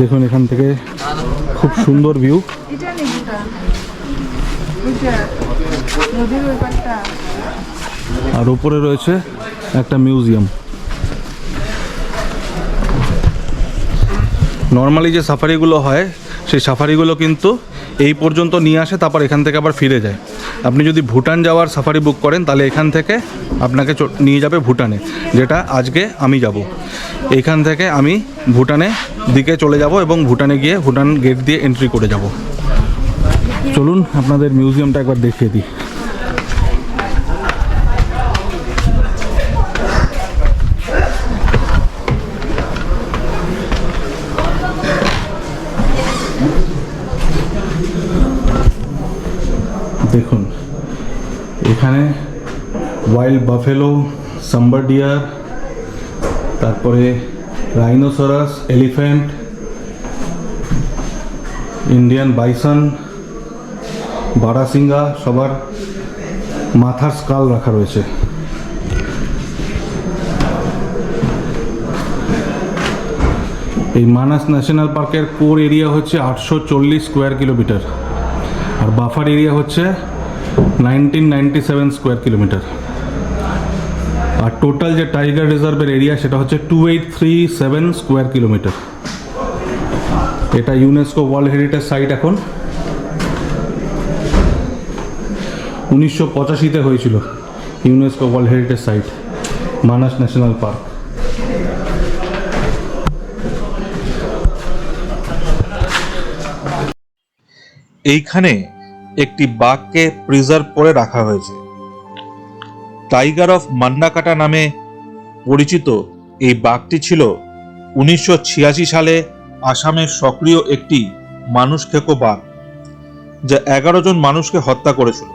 Speaker 2: দেখুন এখান থেকে খুব সুন্দর ভিউ। আর উপরে রয়েছে একটা মিউজিয়াম। নর্মালি যে সাফারিগুলো হয় সেই সাফারিগুলো কিন্তু এই পর্যন্ত নিয়ে আসে, তারপর এখান থেকে আবার ফিরে যায়। আপনি যদি ভুটান যাওয়ার সাফারি বুক করেন তাহলে এখান থেকে আপনাকে নিয়ে যাবে ভুটানে, যেটা আজকে আমি যাব। এইখান থেকে আমি ভুটানে দিকে চলে যাব এবং ভুটানে গিয়ে ভুটান গেট দিয়ে এন্ট্রি করে যাব। চলুন আপনাদের মিউজিয়ামটা একবার দেখিয়ে দিই। দেখুন এখানে ওয়াইল্ড বাফেলো, সাম্বার ডিয়ার, তারপরে rhinoceros, elephant, Indian bison, barasingha, সবার মাথার স্কাল রাখা রয়েছে। এই মানাস ন্যাশনাল পার্কের কোর এরিয়া হচ্ছে 840 স্কোয়ার কিলোমিটার, আর বাফার এরিয়া হচ্ছে 1997 স্কোয়ার কিলোমিটার। আর টোটাল যে টাইগার রিজার্ভের এরিয়া সেটা হচ্ছে 2837 স্কোয়ার কিলোমিটার। এটা ইউনেস্কো ওয়ার্ল্ড হেরিটেজ সাইট এখন। 1985-তে হয়েছিল UNESCO world heritage site Manas national park.
Speaker 1: এইখানে একটি বাঘকে প্রিজার্ভ করে রাখা হয়েছে। টাইগার অফ মান্নাকাটা নামে পরিচিত এই বাঘটি ছিল 1986 সালে আসামের সক্রিয় একটি মানুষ খেকো বাঘ, যা 11 জন মানুষকে হত্যা করেছিল।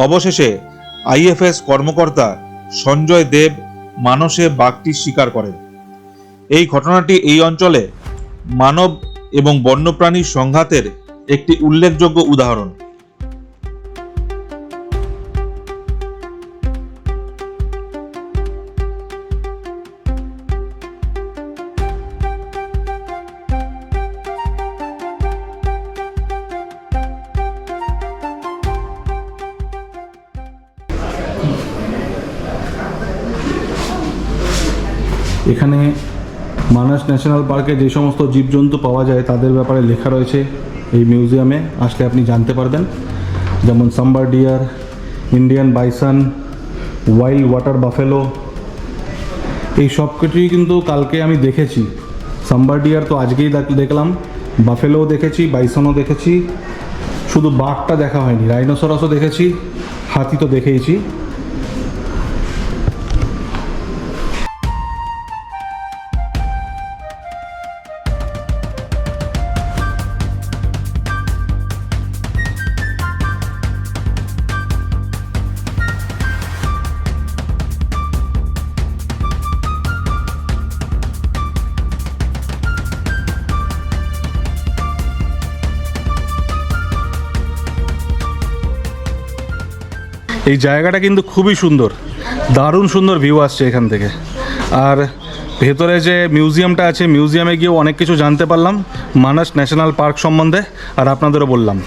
Speaker 1: অবশেষে আইএফএস কর্মকর্তা সঞ্জয় দেব মানসে বাঘটি শিকার করেন। এই ঘটনাটি এই অঞ্চলে মানব এবং বন্যপ্রাণীর সংঘাতের একটি উল্লেখযোগ্য উদাহরণ।
Speaker 2: এখানে মানাস ন্যাশনাল পার্কে যে সমস্ত জীবজন্তু পাওয়া যায় তাদের ব্যাপারে লেখা রয়েছে। এই মিউজিয়ামে আসলে আপনি জানতে পারবেন, যেমন sambar deer, Indian bison, wild water buffalo, এই সব কিছুই কিন্তু কালকে আমি দেখেছি। সাম্বার ডিয়ার তো আজকেই দেখলাম, বাফেলোও দেখেছি, বাইসনও দেখেছি, শুধু বাঘটা দেখা হয়নি। রাইনোসরাসও দেখেছি, হাতি তো দেখেইছি। এই জায়গাটা কিন্তু খুবই সুন্দর, দারুণ সুন্দর ভিউ আসছে এখান থেকে। আর ভেতরে যে মিউজিয়ামটা আছে, মিউজিয়ামে গিয়েও অনেক কিছু জানতে পারলাম মানাস ন্যাশনাল পার্ক সম্বন্ধে, আর আপনাদেরও বললাম।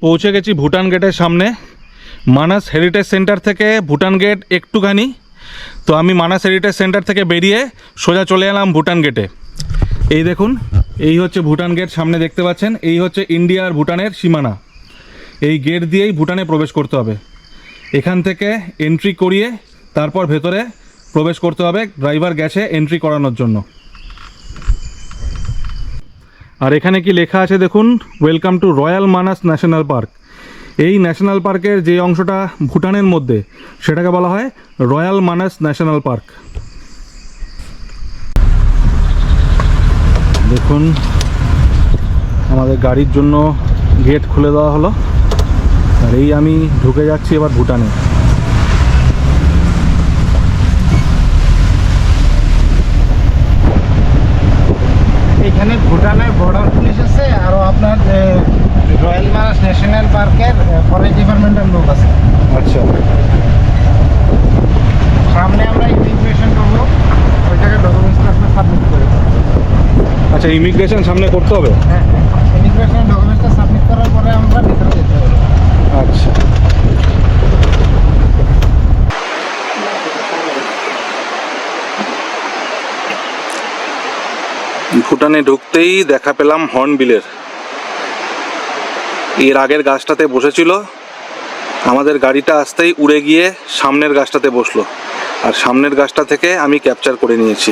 Speaker 2: পৌঁছে গেছি ভুটান গেটের সামনে। মানাস হেরিটেজ সেন্টার থেকে ভুটান গেট একটুখানি, তো আমি মানাস হেরিটেজ সেন্টার থেকে বেরিয়ে সোজা চলে এলাম ভুটান গেটে। এই দেখুন, এই হচ্ছে ভুটান গেট, সামনে দেখতে পাচ্ছেন। এই হচ্ছে ইন্ডিয়া আর ভুটানের সীমানা। এই গেট দিয়েই ভুটানে প্রবেশ করতে হবে। এখান থেকে এন্ট্রি করিয়ে তারপর ভেতরে প্রবেশ করতে হবে, ড্রাইভার গেছে এন্ট্রি করানোর জন্য।
Speaker 1: আর এখানে কি লেখা আছে দেখুন, welcome to royal Manas national park. এই ন্যাশনাল পার্কের যে অংশটা ভুটানের মধ্যে সেটাকে বলা হয় রয়্যাল মানাস ন্যাশনাল পার্ক। দেখুন আমাদের গাড়ির জন্য গেট খুলে দেওয়া হলো, আর এই আমি ঢুকে যাচ্ছি এবার ভুটানে।
Speaker 3: এখানে ভুটানের বর্ডার পুলিশ আছে, আরও আপনার রয়্যাল মানাস ন্যাশনাল পার্কের ফরেস্ট ডিপার্টমেন্টের লোক আছে।
Speaker 1: আচ্ছা,
Speaker 3: সামনে আমরা ইমিগ্রেশন করবো, ওই জায়গায় ডকুমেন্টসটা আপনার সাবমিট করে দেবো।
Speaker 1: আচ্ছা, ইমিগ্রেশন সামনে করতে হবে?
Speaker 3: হ্যাঁ, ইমিগ্রেশন ডকুমেন্টসটা সাবমিট করার পরে আমরা ভিতরে যেতে পারবো।
Speaker 1: আচ্ছা,
Speaker 2: ভুটানে ঢুকতেই দেখা পেলাম হর্নবিলের। এর আগের গাছটাতে বসেছিল, আমাদের গাড়িটা আসতেই উড়ে গিয়ে সামনের গাছটাতে বসলো, আর সামনের গাছটা থেকে আমি ক্যাপচার করে নিয়েছি।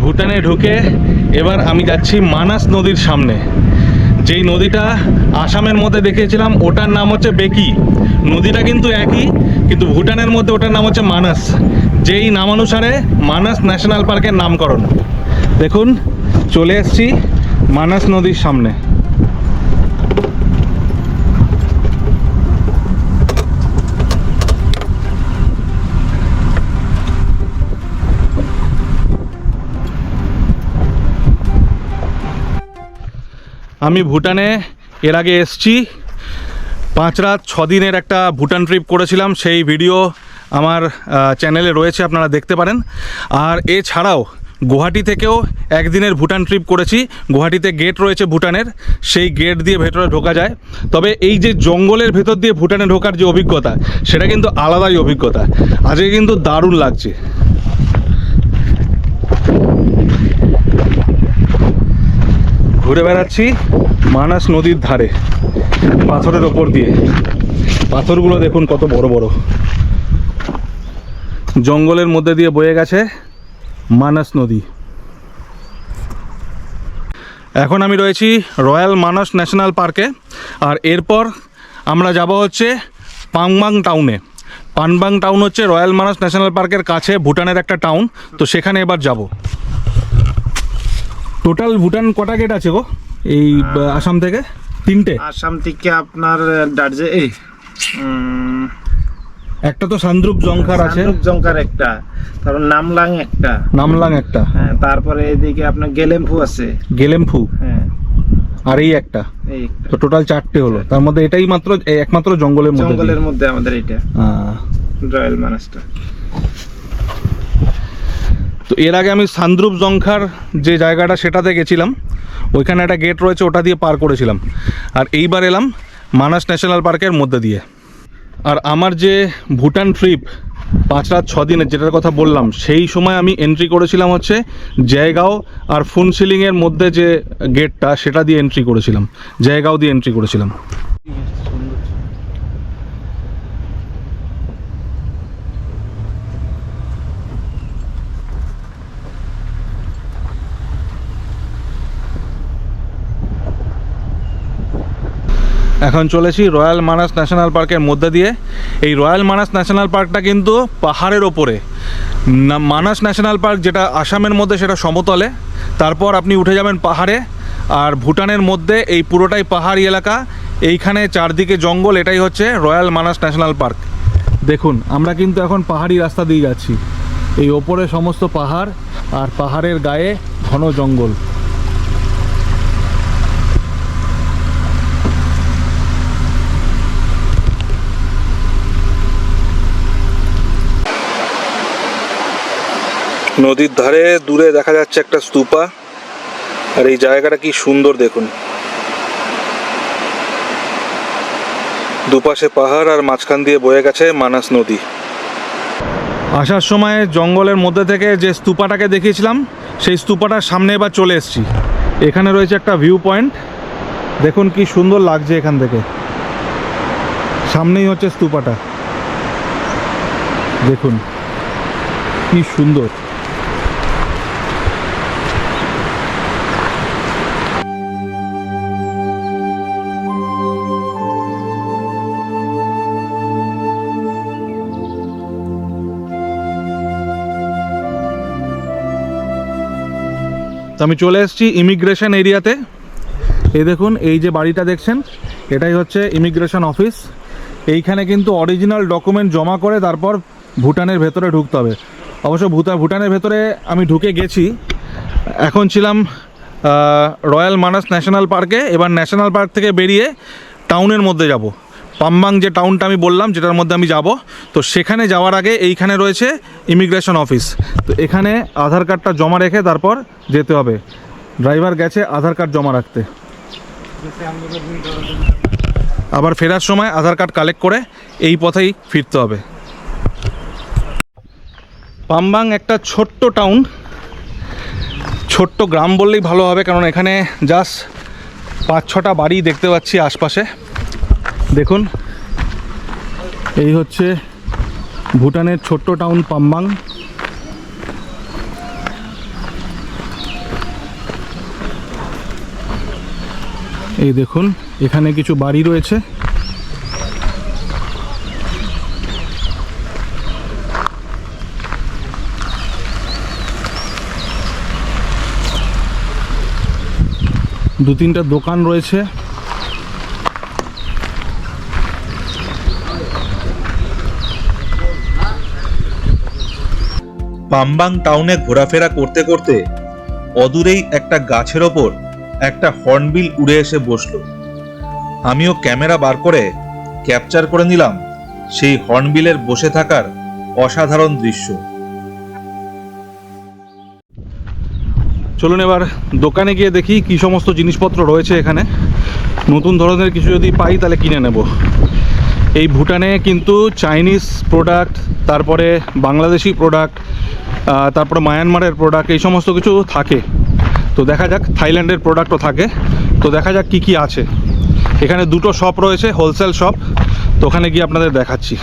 Speaker 1: ভুটানে ঢুকে এবার আমি যাচ্ছি মানাস নদীর সামনে। যেই নদীটা আসামের মধ্যে দেখিয়েছিলাম ওটার নাম হচ্ছে বেকি, নদীটা কিন্তু একই, কিন্তু ভুটানের মধ্যে ওটার নাম হচ্ছে মানাস, যেই নামানুসারে মানাস ন্যাশনাল পার্কের নামকরণ। দেখুন চলে এসেছি মানাস নদীর সামনে। আমি ভুটানে এর আগে এসেছি, 5 রাত 6 দিনের একটা ভুটান ট্রিপ করেছিলাম, সেই ভিডিও আমার চ্যানেলে রয়েছে, আপনারা দেখতে পারেন। আর এছাড়াও গুয়াহাটি থেকেও একদিনের ভুটান ট্রিপ করেছি। গুয়াহাটিতে গেট রয়েছে ভুটানের, সেই গেট দিয়ে ভেতরে ঢোকা যায়। তবে এই যে জঙ্গলের ভেতর দিয়ে ভুটানে ঢোকার যে অভিজ্ঞতা, সেটা কিন্তু আলাদাই অভিজ্ঞতা। আজকে কিন্তু দারুণ লাগছে। ঘুরে বেড়াচ্ছি মানাস নদীর ধারে, পাথরের ওপর দিয়ে। পাথরগুলো দেখুন কত বড় বড়। জঙ্গলের মধ্যে দিয়ে বয়ে গেছে মানাস নদী। এখন আমি রয়েছি রয়্যাল মানাস ন্যাশনাল পার্কে, আর এরপর আমরা যাব হচ্ছে পানবাং টাউনে। পানবাং টাউন হচ্ছে রয়্যাল মানাস ন্যাশনাল পার্কের কাছে ভুটানের একটা টাউন, তো সেখানে এবার যাব। টোটাল ভুটান কটা গেট আছে গো এই আসাম থেকে? 3টে।
Speaker 3: আসাম থেকে আপনার
Speaker 1: একটা তো সান্দ্রুপ জংকার আছে,
Speaker 3: জংকার একটা, তারপর নামলাং একটা,
Speaker 1: নামলাং একটা,
Speaker 3: হ্যাঁ, তারপরে এদিকে আপনার গেলেমফু আছে,
Speaker 1: গেলেমফু,
Speaker 3: হ্যাঁ,
Speaker 1: আর এই একটা,
Speaker 3: এই একটা।
Speaker 1: তো টোটাল 4টে হলো। তার মধ্যে এটাই মাত্র একমাত্র জঙ্গলের মধ্যে,
Speaker 3: জঙ্গলের মধ্যে আমাদের এটা রয়্যাল মানাসটা।
Speaker 1: তো এর আগে আমি সান্দ্রুপ জংখার যে জায়গাটা সেটাতে গেছিলাম, ওইখানে একটা গেট রয়েছে, ওটা দিয়ে পার করেছিলাম। আর এইবার এলাম মানাস ন্যাশনাল পার্কের মধ্যে দিয়ে। আর আমার যে ভুটান ট্রিপ 5 রাত 6 দিনের যেটার কথা বললাম, সেই সময় আমি এন্ট্রি করেছিলাম হচ্ছে জয়গাঁও আর ফুনসিলিংয়ের মধ্যে যে গেটটা, সেটা দিয়ে এন্ট্রি করেছিলাম, জয়গাঁও দিয়ে এন্ট্রি করেছিলাম। এখন চলেছি রয়্যাল মানাস ন্যাশনাল পার্কের মধ্যে দিয়ে। এই রয়্যাল মানাস ন্যাশনাল পার্কটা কিন্তু পাহাড়ের ওপরে। মানাস ন্যাশনাল পার্ক যেটা আসামের মধ্যে সেটা সমতলে, তারপর আপনি উঠে যাবেন পাহাড়ে। আর ভুটানের মধ্যে এই পুরোটাই পাহাড়ি এলাকা, এইখানে চারদিকে জঙ্গল, এটাই হচ্ছে রয়্যাল মানাস ন্যাশনাল পার্ক। দেখুন আমরা কিন্তু এখন পাহাড়ি রাস্তা দিয়ে যাচ্ছি, এই ওপরে সমস্ত পাহাড়, আর পাহাড়ের গায়ে ঘন জঙ্গল।
Speaker 2: নদীর ধারে দূরে দেখা যাচ্ছে একটা স্তূপা, আর এই জায়গাটা কি সুন্দর দেখুন। দুপাশে পাহাড় আর মাঝখান দিয়ে বয়ে গেছে মানাস নদী।
Speaker 1: আসার সময় জঙ্গলের মধ্যে থেকে যে স্তূপাটাকে দেখিয়েছিলাম, সেই স্তূপাটার সামনে এবার চলে এসেছি।
Speaker 2: এখানে রয়েছে একটা ভিউ পয়েন্ট, দেখুন কি সুন্দর লাগছে এখান থেকে। সামনেই হচ্ছে স্তূপাটা, দেখুন কি সুন্দর। তো আমি চলে এসেছি ইমিগ্রেশন এরিয়াতে। এই দেখুন, এই যে বাড়িটা দেখছেন, এটাই হচ্ছে ইমিগ্রেশন অফিস। এইখানে কিন্তু অরিজিনাল ডকুমেন্ট জমা করে তারপর ভুটানের ভেতরে ঢুকতে হবে। অবশ্য ভুটানের ভেতরে আমি ঢুকে গেছি। এখন ছিলাম রয়্যাল মানস ন্যাশনাল পার্কে। এবার ন্যাশনাল পার্ক থেকে বেরিয়ে টাউনের মধ্যে যাব। পাম্বাং যে টাউনটা আমি বললাম, যেটার মধ্যে আমি যাব, তো সেখানে যাওয়ার আগে এইখানে রয়েছে ইমিগ্রেশন অফিস। তো এখানে আধার কার্ডটা জমা রেখে তারপর যেতে হবে। ড্রাইভার গেছে আধার কার্ড জমা রাখতে, আবার ফেরার সময় আধার কার্ড কালেক্ট করে এই পথেই ফিরতে হবে। পাম্বাং একটা ছোট্ট টাউন, ছোট্ট গ্রাম বললেই ভালো হবে, কারণ এখানে জাস্ট 5-6টা বাড়ি দেখতে পাচ্ছি আশপাশে। দেখুন, এই হচ্ছে ভুটানের ছোট্ট টাউন পাম্বাং। এই দেখুন, এখানে কিছু বাড়ি রয়েছে। দু তিনটা দোকান রয়েছে।
Speaker 1: পাম্বাং টাউনে ঘোরাফেরা করতে করতে অদূরেই একটা গাছের ওপর একটা হর্নবিল উড়ে এসে বসলো। আমিও ক্যামেরা বার করে ক্যাপচার করে নিলাম সেই হর্নবিলের বসে থাকার অসাধারণ দৃশ্য।
Speaker 2: চলুন এবার দোকানে গিয়ে দেখি কি সমস্ত জিনিসপত্র রয়েছে এখানে। নতুন ধরনের কিছু যদি পাই তাহলে কিনে নেব। এই ভুটানে কিন্তু চাইনিজ প্রোডাক্ট, তারপরে বাংলাদেশি প্রোডাক্ট, তারপরে মায়ানমারের প্রোডাক্ট, এই সমস্ত কিছু থাকে। তো দেখা যাক, থাইল্যান্ডের প্রোডাক্টও থাকে। তো দেখা যাক কি কি আছে। এখানে দুটো শপ রয়েছে, হোলসেল শপ। তো ওখানে গিয়ে আপনাদের দেখাচ্ছি।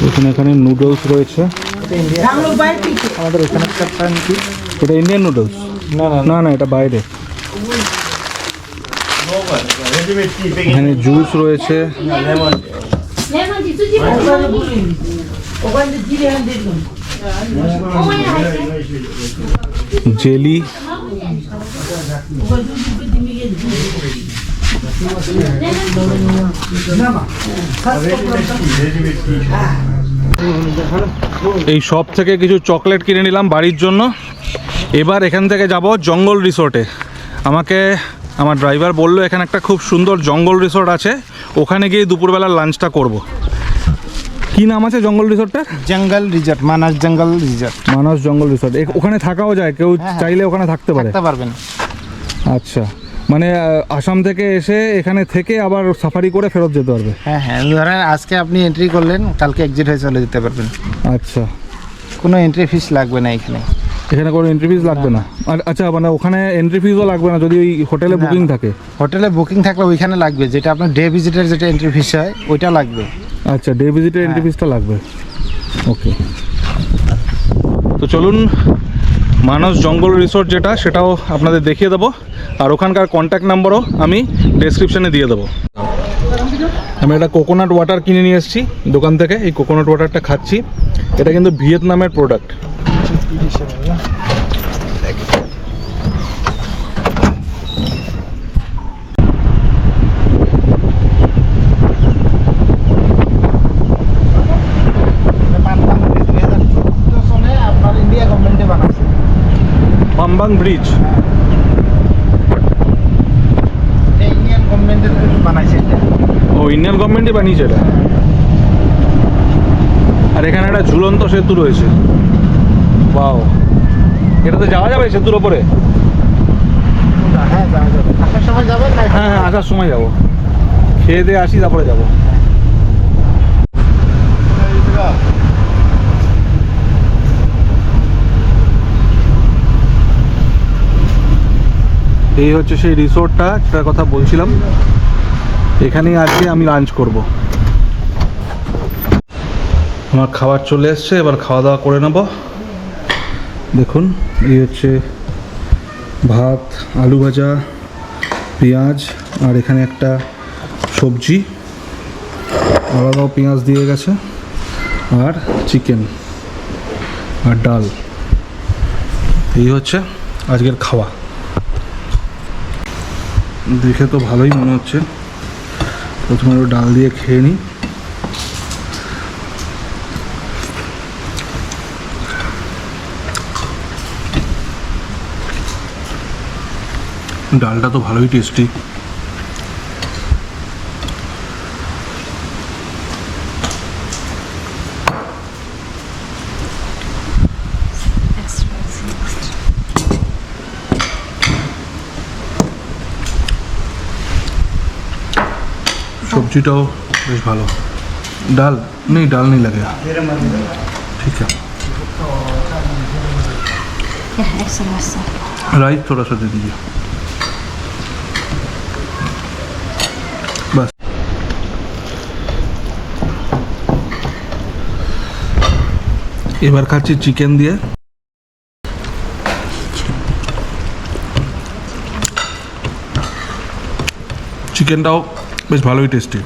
Speaker 2: দেখুন, এখানে নুডলস রয়েছে। আমাদের এখানে এটা ইন্ডিয়ান নুডলস? না না, এটা বাইরে। এখানে জুস রয়েছে, জেলি, এই শপ থেকে কিছু চকলেট কিনে নিলাম বাড়ির জন্য। এবার এখান থেকে যাব জঙ্গল রিসোর্টে। আমাকে আমার ড্রাইভার বললো এখানে একটা খুব সুন্দর জঙ্গল রিসোর্ট আছে, ওখানে গিয়ে দুপুরবেলা লাঞ্চটা করব। কি নাম আছে জঙ্গল রিসোর্টটার?
Speaker 3: জঙ্গল রিসোর্ট, মানস জঙ্গল রিসোর্ট।
Speaker 2: মানস জঙ্গল রিসোর্ট। ওখানে থাকাও যায়, কেউ চাইলে ওখানে থাকতে
Speaker 3: পারবেন।
Speaker 2: আচ্ছা, মানে আসাম থেকে এসে এখানে থেকে আবার সাফারি করে ফেরত যেতে পারবে?
Speaker 3: হ্যাঁ হ্যাঁ, ধরেন আজকে আপনি এন্ট্রি করলেন, কালকে এক্সিট হয়ে চলে যেতে পারবেন।
Speaker 2: আচ্ছা,
Speaker 3: কোনো এন্ট্রি ফিস লাগবে না এখানে।
Speaker 2: এখানে কোনো এন্ট্রি ফিস লাগবে না? আচ্ছা, মানে ওখানে এন্ট্রি ফিসও লাগবে না যদি ওই হোটেলে বুকিং থাকে?
Speaker 3: হোটেলে বুকিং থাকলে ওইখানে লাগবে, যেটা আপনার ডে ভিজিটের যেটা এন্ট্রি ফিস হয় ওইটা লাগবে।
Speaker 2: আচ্ছা, ডে ভিজিটের এন্ট্রি ফিসটা লাগবে। ওকে, তো চলুন মানস জঙ্গল রিসোর্ট যেটা, সেটাও আপনাদের দেখিয়ে দেবো। আর ওখানকার কন্ট্যাক্ট নাম্বারও আমি ডেসক্রিপশানে দিয়ে দেবো। আমি একটা কোকোনাট ওয়াটার কিনে নিয়ে এসেছি দোকান থেকে। এই কোকোনাট ওয়াটারটা খাচ্ছি। এটা কিন্তু ভিয়েতনামের প্রোডাক্ট। ব্রিজ।
Speaker 3: ইন্ডিয়ান গভর্নমেন্টের বানাইছে এটা।
Speaker 2: ও ইন্ডিয়ান গভর্নমেন্টই বানিয়েছে এটা। আর এখানে একটা ঝুলন্ত সেতু রয়েছে। বাও, এটাতে যাওয়া যাবে সেতুর ওপরে?
Speaker 3: হ্যাঁ যাওয়া যাবে, আসার সময় যাবেন না?
Speaker 2: হ্যাঁ হ্যাঁ, আসার সময় যাবো, খেয়ে দিয়ে আসি তারপরে যাবো। এই হচ্ছে সেই রিসোর্টটা যেটার কথা বলছিলাম, এখানেই আজকে আমি লাঞ্চ করব। আমার খাবার চলে এসছে, এবার খাওয়া দাওয়া করে নেব। দেখুন, এই হচ্ছে ভাত, আলু ভাজা, পেঁয়াজ, আর এখানে একটা সবজি, আলাদাও পেঁয়াজ দিয়ে গেছে, আর চিকেন আর ডাল। এই হচ্ছে আজকের খাওয়া। দেখে তো ভালোই মনে হচ্ছে। প্রথমে একটু ডাল দিয়ে খেয়ে নিই। ডালটা তো ভালোই টেস্টি। सब्जीटाও বেশ ভালো। डाल नहीं लगे, ठीक है। राइस थोड़ा सा दे दीजिए बस। এবার খাচ্ছি চিকেন দিয়ে। চিকেনটাও বেশ ভালোই টেস্টি,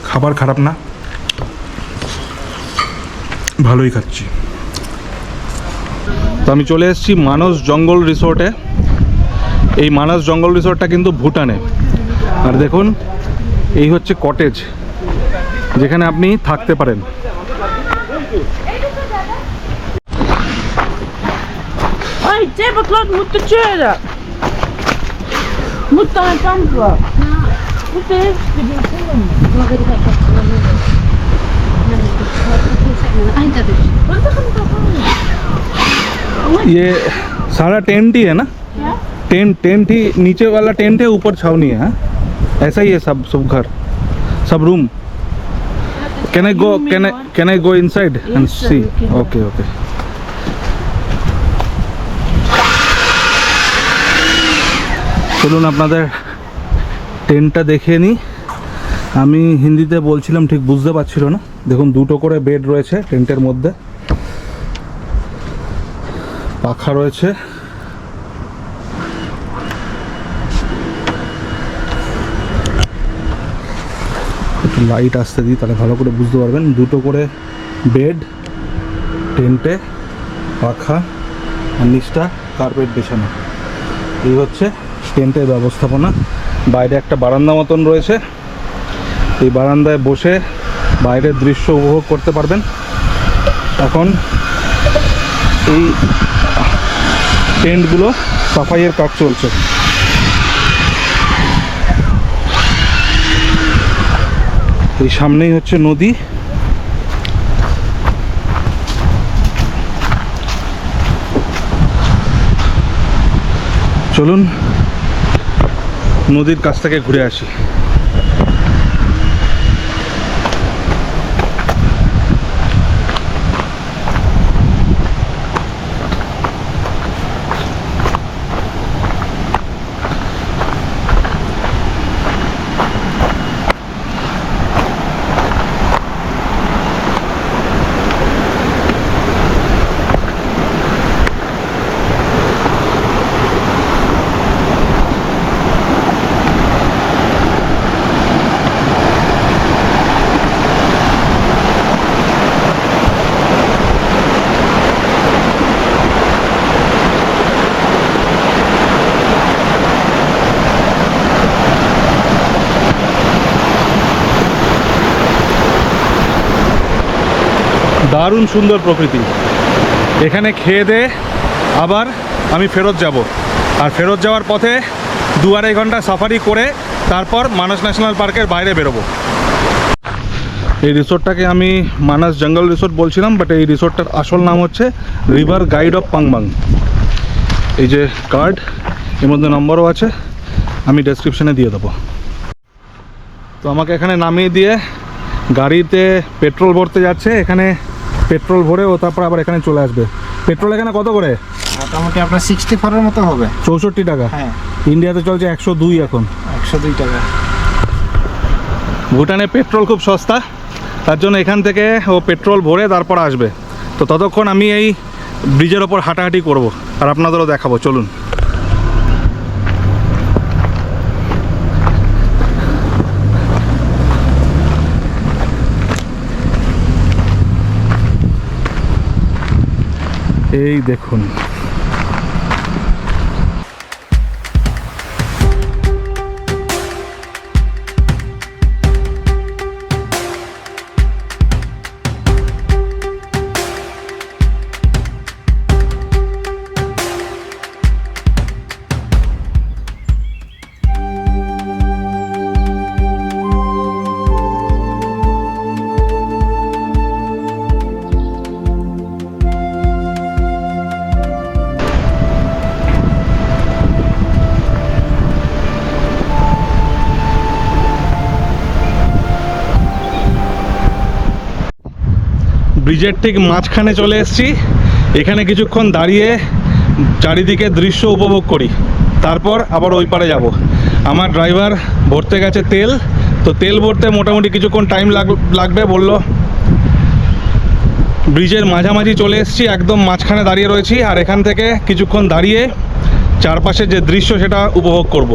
Speaker 2: খাবার খারাপ না, ভালোই খাচ্ছি। তো আমি চলে এসেছি মানস জঙ্গল রিসোর্টে। এই মানস জঙ্গল রিসোর্টটা কিন্তু ভুটানে। আর দেখুন, এই হচ্ছে কটেজ যেখানে আপনি থাকতে পারেন।
Speaker 4: Oi, tabaklat moeten tjera. Moet daar een kant op. Moet er
Speaker 2: ये सारा टेंट ही है ना? टेंट ही, नीचे वाला टेंट है, ऊपर छावनी है। हाँ? ऐसा ही है सब घर, सब room. Can I go inside and see? Okay okay. চলুন আপনাদের টেন্টটা দেখিয়ে নিই। আমি হিন্দিতে বলছিলাম, ঠিক বুঝতে পারছিল না। দেখুন, দুটো করে বেড রয়েছে টেন্টের মধ্যে, পাখা রয়েছে, একটু লাইট আসতে দিই তাহলে ভালো করে বুঝতে পারবেন। দুটো করে বেড টেন্টে, পাখা, আর নিচটা কার্পেট বিছানো। এই হচ্ছে টেন্টের ব্যবস্থাপনা। বাইরে একটা বারান্দা মতন রয়েছে, এই বারান্দায় বসে বাইরের দৃশ্য উপভোগ করতে পারবেন। এখন এই টেন্টগুলো সাফাইয়ের কাজ চলছে। এই সামনেই হচ্ছে নদী। চলুন নদীর কাছ থেকে ঘুরে আসি। দারুণ সুন্দর প্রকৃতি। এখানে খেয়ে দিয়ে আবার আমি ফেরত যাব, আর ফেরত যাওয়ার পথে 2-2.5 ঘন্টা সাফারি করে তারপর মানস ন্যাশনাল পার্কের বাইরে বেরোবো। এই রিসোর্টটাকে আমি মানস জঙ্গল রিসোর্ট বলছিলাম, বাট এই রিসোর্টটার আসল নাম হচ্ছে রিভার গাইড অফ পাংবাং। এই যে কার্ড, এর মধ্যে নম্বরও আছে, আমি ডেসক্রিপশানে দিয়ে দেবো। তো আমাকে এখানে নামিয়ে দিয়ে গাড়িতে পেট্রোল ভরতে যাচ্ছে, এখানে পেট্রোল ভরে ও তারপর আবার এখানে চলে আসবে। পেট্রোল এখানে কত করে?
Speaker 3: মোটামুটি আপনার 64-এর মতো হবে।
Speaker 2: 64 টাকা।
Speaker 3: হ্যাঁ,
Speaker 2: ইন্ডিয়াতে চলছে 102 এখন।
Speaker 3: 102 টাকা।
Speaker 2: ভুটানে পেট্রোল খুব সস্তা, তার জন্য এখান থেকে ও পেট্রোল ভরে তারপর আসবে। তো ততক্ষণ আমি এই ব্রিজের ওপর হাঁটাহাঁটি করব আর আপনাদেরও দেখাবো, চলুন। এই দেখুন, ব্রিজের ঠিক মাঝখানে চলে এসেছি। এখানে কিছুক্ষণ দাঁড়িয়ে চারিদিকে দৃশ্য উপভোগ করি, তারপর আবার ওই পারে যাব। আমার ড্রাইভার ভরতে গেছে তেল, তো তেল ভরতে মোটামুটি কিছুক্ষণ টাইম লাগবে বললো। ব্রিজের মাঝামাঝি চলে এসেছি, একদম মাঝখানে দাঁড়িয়ে রয়েছি, আর এখান থেকে কিছুক্ষণ দাঁড়িয়ে চারপাশের যে দৃশ্য সেটা উপভোগ করব।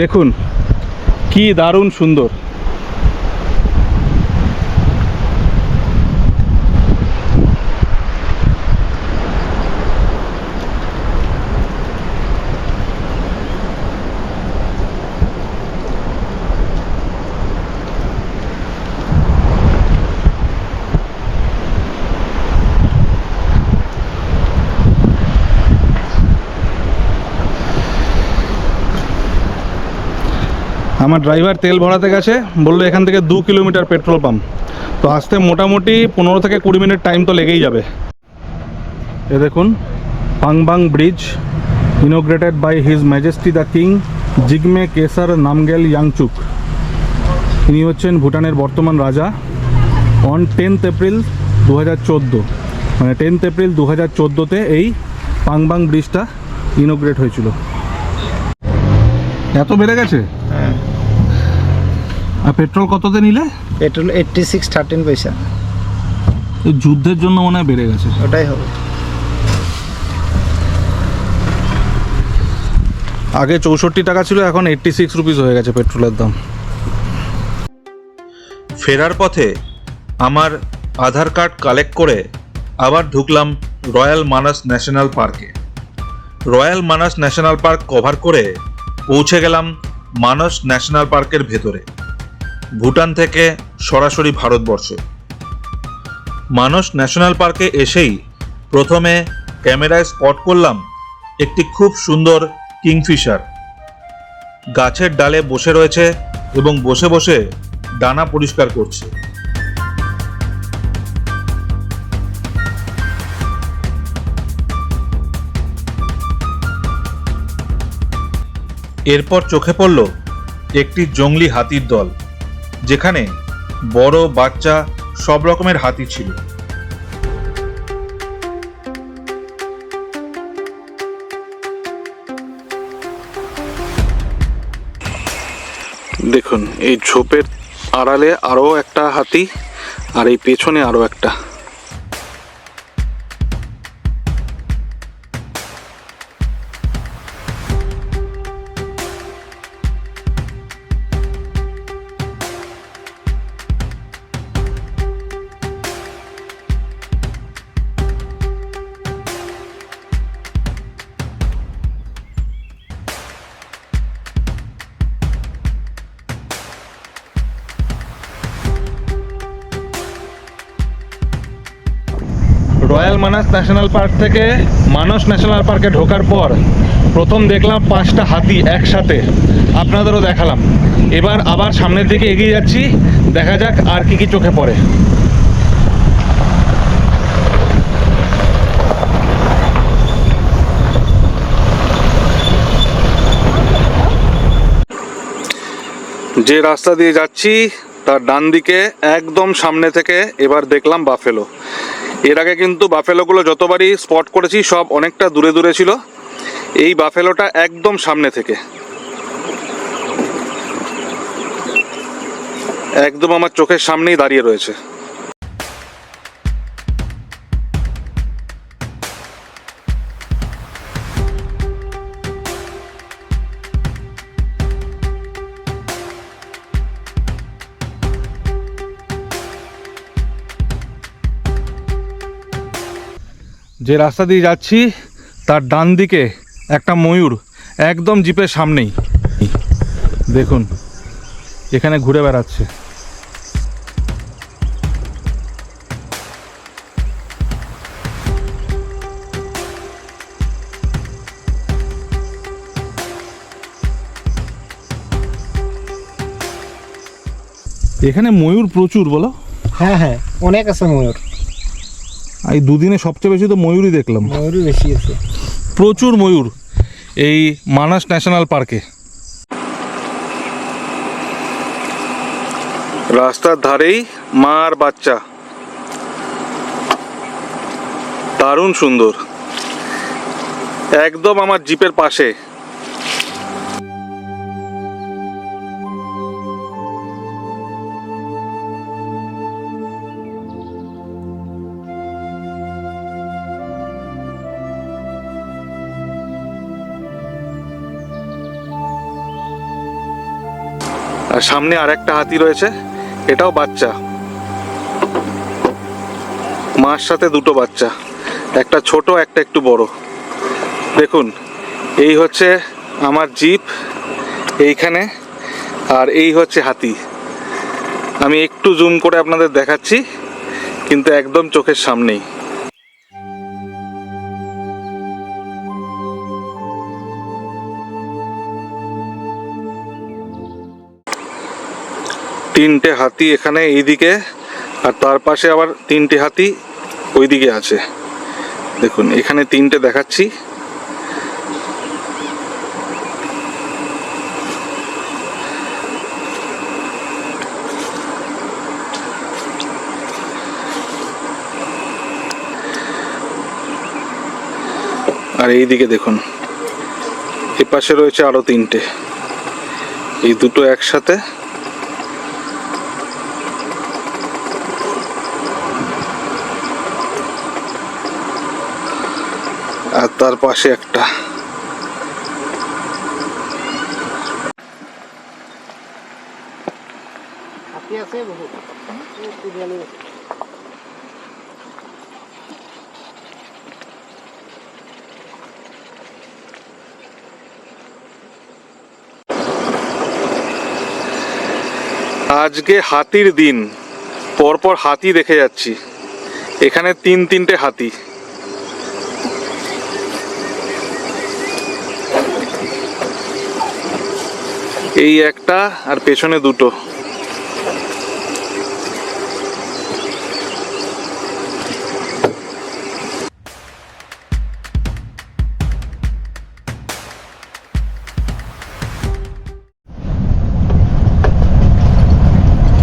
Speaker 2: দেখুন কি দারুণ সুন্দর। আমার ড্রাইভার তেল ভরাতে গেছে, বললো এখান থেকে 2 কিলোমিটার পেট্রোল পাম্প, তো আসতে মোটামুটি 15 থেকে 20 মিনিট টাইম তো লেগেই যাবে। এ দেখুন Pangbang bridge, inaugurated by his majesty the king Jigme Khesar Namgyel Wangchuck. ইনি হচ্ছেন ভুটানের বর্তমান রাজা। অন 10th এপ্রিল 2014, মানে 10th এপ্রিল 2014-তে এই পাংবাং ব্রিজটা ইনোগ্রেট হয়েছিল। এত বেড়ে গেছে?
Speaker 3: হ্যাঁ,
Speaker 2: আর পেট্রোল কততে নিলে?
Speaker 3: পেট্রোল 86.13 পয়সা।
Speaker 2: এই যুদ্ধের জন্য মনে হয় বেড়ে গেছে।
Speaker 3: ওটাই হবে।
Speaker 2: আগে 64 টাকা ছিল, এখন 86 রুপিস হয়ে গেছে পেট্রোলের দাম।
Speaker 1: ফেরার পথে আমার আধার কার্ড কালেক্ট করে আবার ঢুকলাম রয়্যাল মানস ন্যাশনাল পার্কে। রয়্যাল মানস ন্যাশনাল পার্ক কভার করে পৌঁছে গেলাম মানস ন্যাশনাল পার্কের ভেতরে, ভুটান থেকে সরাসরি ভারতবর্ষে। মানস ন্যাশনাল পার্কে এসেই প্রথমে ক্যামেরায় স্পট করলাম একটি খুব সুন্দর কিংফিশার। গাছের ডালে বসে রয়েছে এবং বসে বসে ডানা পরিষ্কার করছে। এরপর চোখে পড়ল একটি জংলি হাতির দল, যেখানে বড় বাচ্চা সব রকমের হাতি ছিল।
Speaker 2: দেখুন এই ঝোপের আড়ালে আরও একটা হাতি, আর এই পেছনে আরও একটা। রয়্যাল মানস ন্যাশনাল পার্ক থেকে মানস ন্যাশনাল পার্কে ঢোকার পর প্রথম দেখলাম 5টা হাতি একসাথে, আপনাদেরও দেখালাম। এবার আবার সামনের দিকে এগিয়ে যাচ্ছি, দেখা যাক আর কি কি চোখে পড়ে। যে রাস্তা দিয়ে যাচ্ছি তার ডান দিকে একদম সামনে থেকে এবার দেখলাম বাফেলো। এর আগে কিন্তু বাফেলোগুলো যতবারই স্পট করেছি সব অনেকটা দূরে দূরে ছিল, এই বাফেলোটা একদম সামনে থেকে, একদম আমার চোখের সামনেই দাঁড়িয়ে রয়েছে। যে রাস্তা দিয়ে যাচ্ছি তার ডান দিকে একটা ময়ূর একদম জিপের সামনেই, দেখুন এখানে ঘুরে বেড়াচ্ছে। এখানে ময়ূর প্রচুর, বলো?
Speaker 3: হ্যাঁ হ্যাঁ, অনেক আছে ময়ূর।
Speaker 2: এই দুদিনে সবচেয়ে বেশি তো ময়ূরই দেখলাম,
Speaker 3: ময়ূরই বেশি আছে,
Speaker 2: প্রচুর ময়ূর এই মানস ন্যাশনাল পার্কে। রাস্তার ধারেই মা আর বাচ্চা, দারুণ সুন্দর, একদম আমার জিপের পাশে। আর সামনে আর একটা হাতি রয়েছে, এটাও বাচ্চা, মার সাথে দুটো বাচ্চা, একটা ছোট একটা একটু বড়। দেখুন এই হচ্ছে আমার জিপ এইখানে, আর এই হচ্ছে হাতি। আমি একটু জুম করে আপনাদের দেখাচ্ছি, কিন্তু একদম চোখের সামনেই। তিনটে হাতি এখানে এইদিকে, আর তার পাশে আবার তিনটে হাতি ওইদিকে আছে। দেখুন এখানে তিনটে দেখাচ্ছি, আর এইদিকে দেখুন এ পাশে রয়েছে আরো তিনটে, এই দুটো একসাথে, আর তার পাশে একটা।
Speaker 3: হাতি আছে বহুত।
Speaker 2: আজকে হাতির দিন, পরপর হাতি দেখে যাচ্ছি। এখানে তিনটে হাতি, এই একটা আর পেছনে দুটো।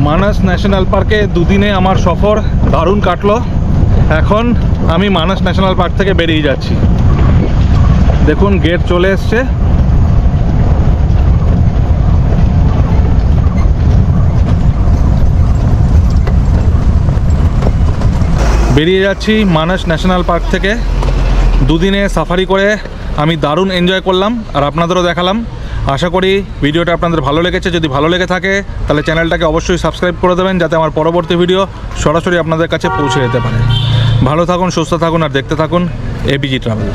Speaker 2: মানস ন্যাশনাল পার্কে দুদিনে আমার সফর দারুণ কাটলো। এখন আমি মানস ন্যাশনাল পার্ক থেকে বেরিয়ে যাচ্ছি। দেখুন গেট চলে এসছে। বেরিয়ে যাচ্ছি মানস ন্যাশনাল পার্ক থেকে। দুদিনে সাফারি করে আমি দারুণ এনজয় করলাম, আর আপনাদেরও দেখালাম। আশা করি ভিডিওটা আপনাদের ভালো লেগেছে। যদি ভালো লেগে থাকে তাহলে চ্যানেলটাকে অবশ্যই সাবস্ক্রাইব করে দেবেন, যাতে আমার পরবর্তী ভিডিও সরাসরি আপনাদের কাছে পৌঁছে যেতে পারে। ভালো থাকুন, সুস্থ থাকুন, আর দেখতে থাকুন এবিজি ট্রাভেল।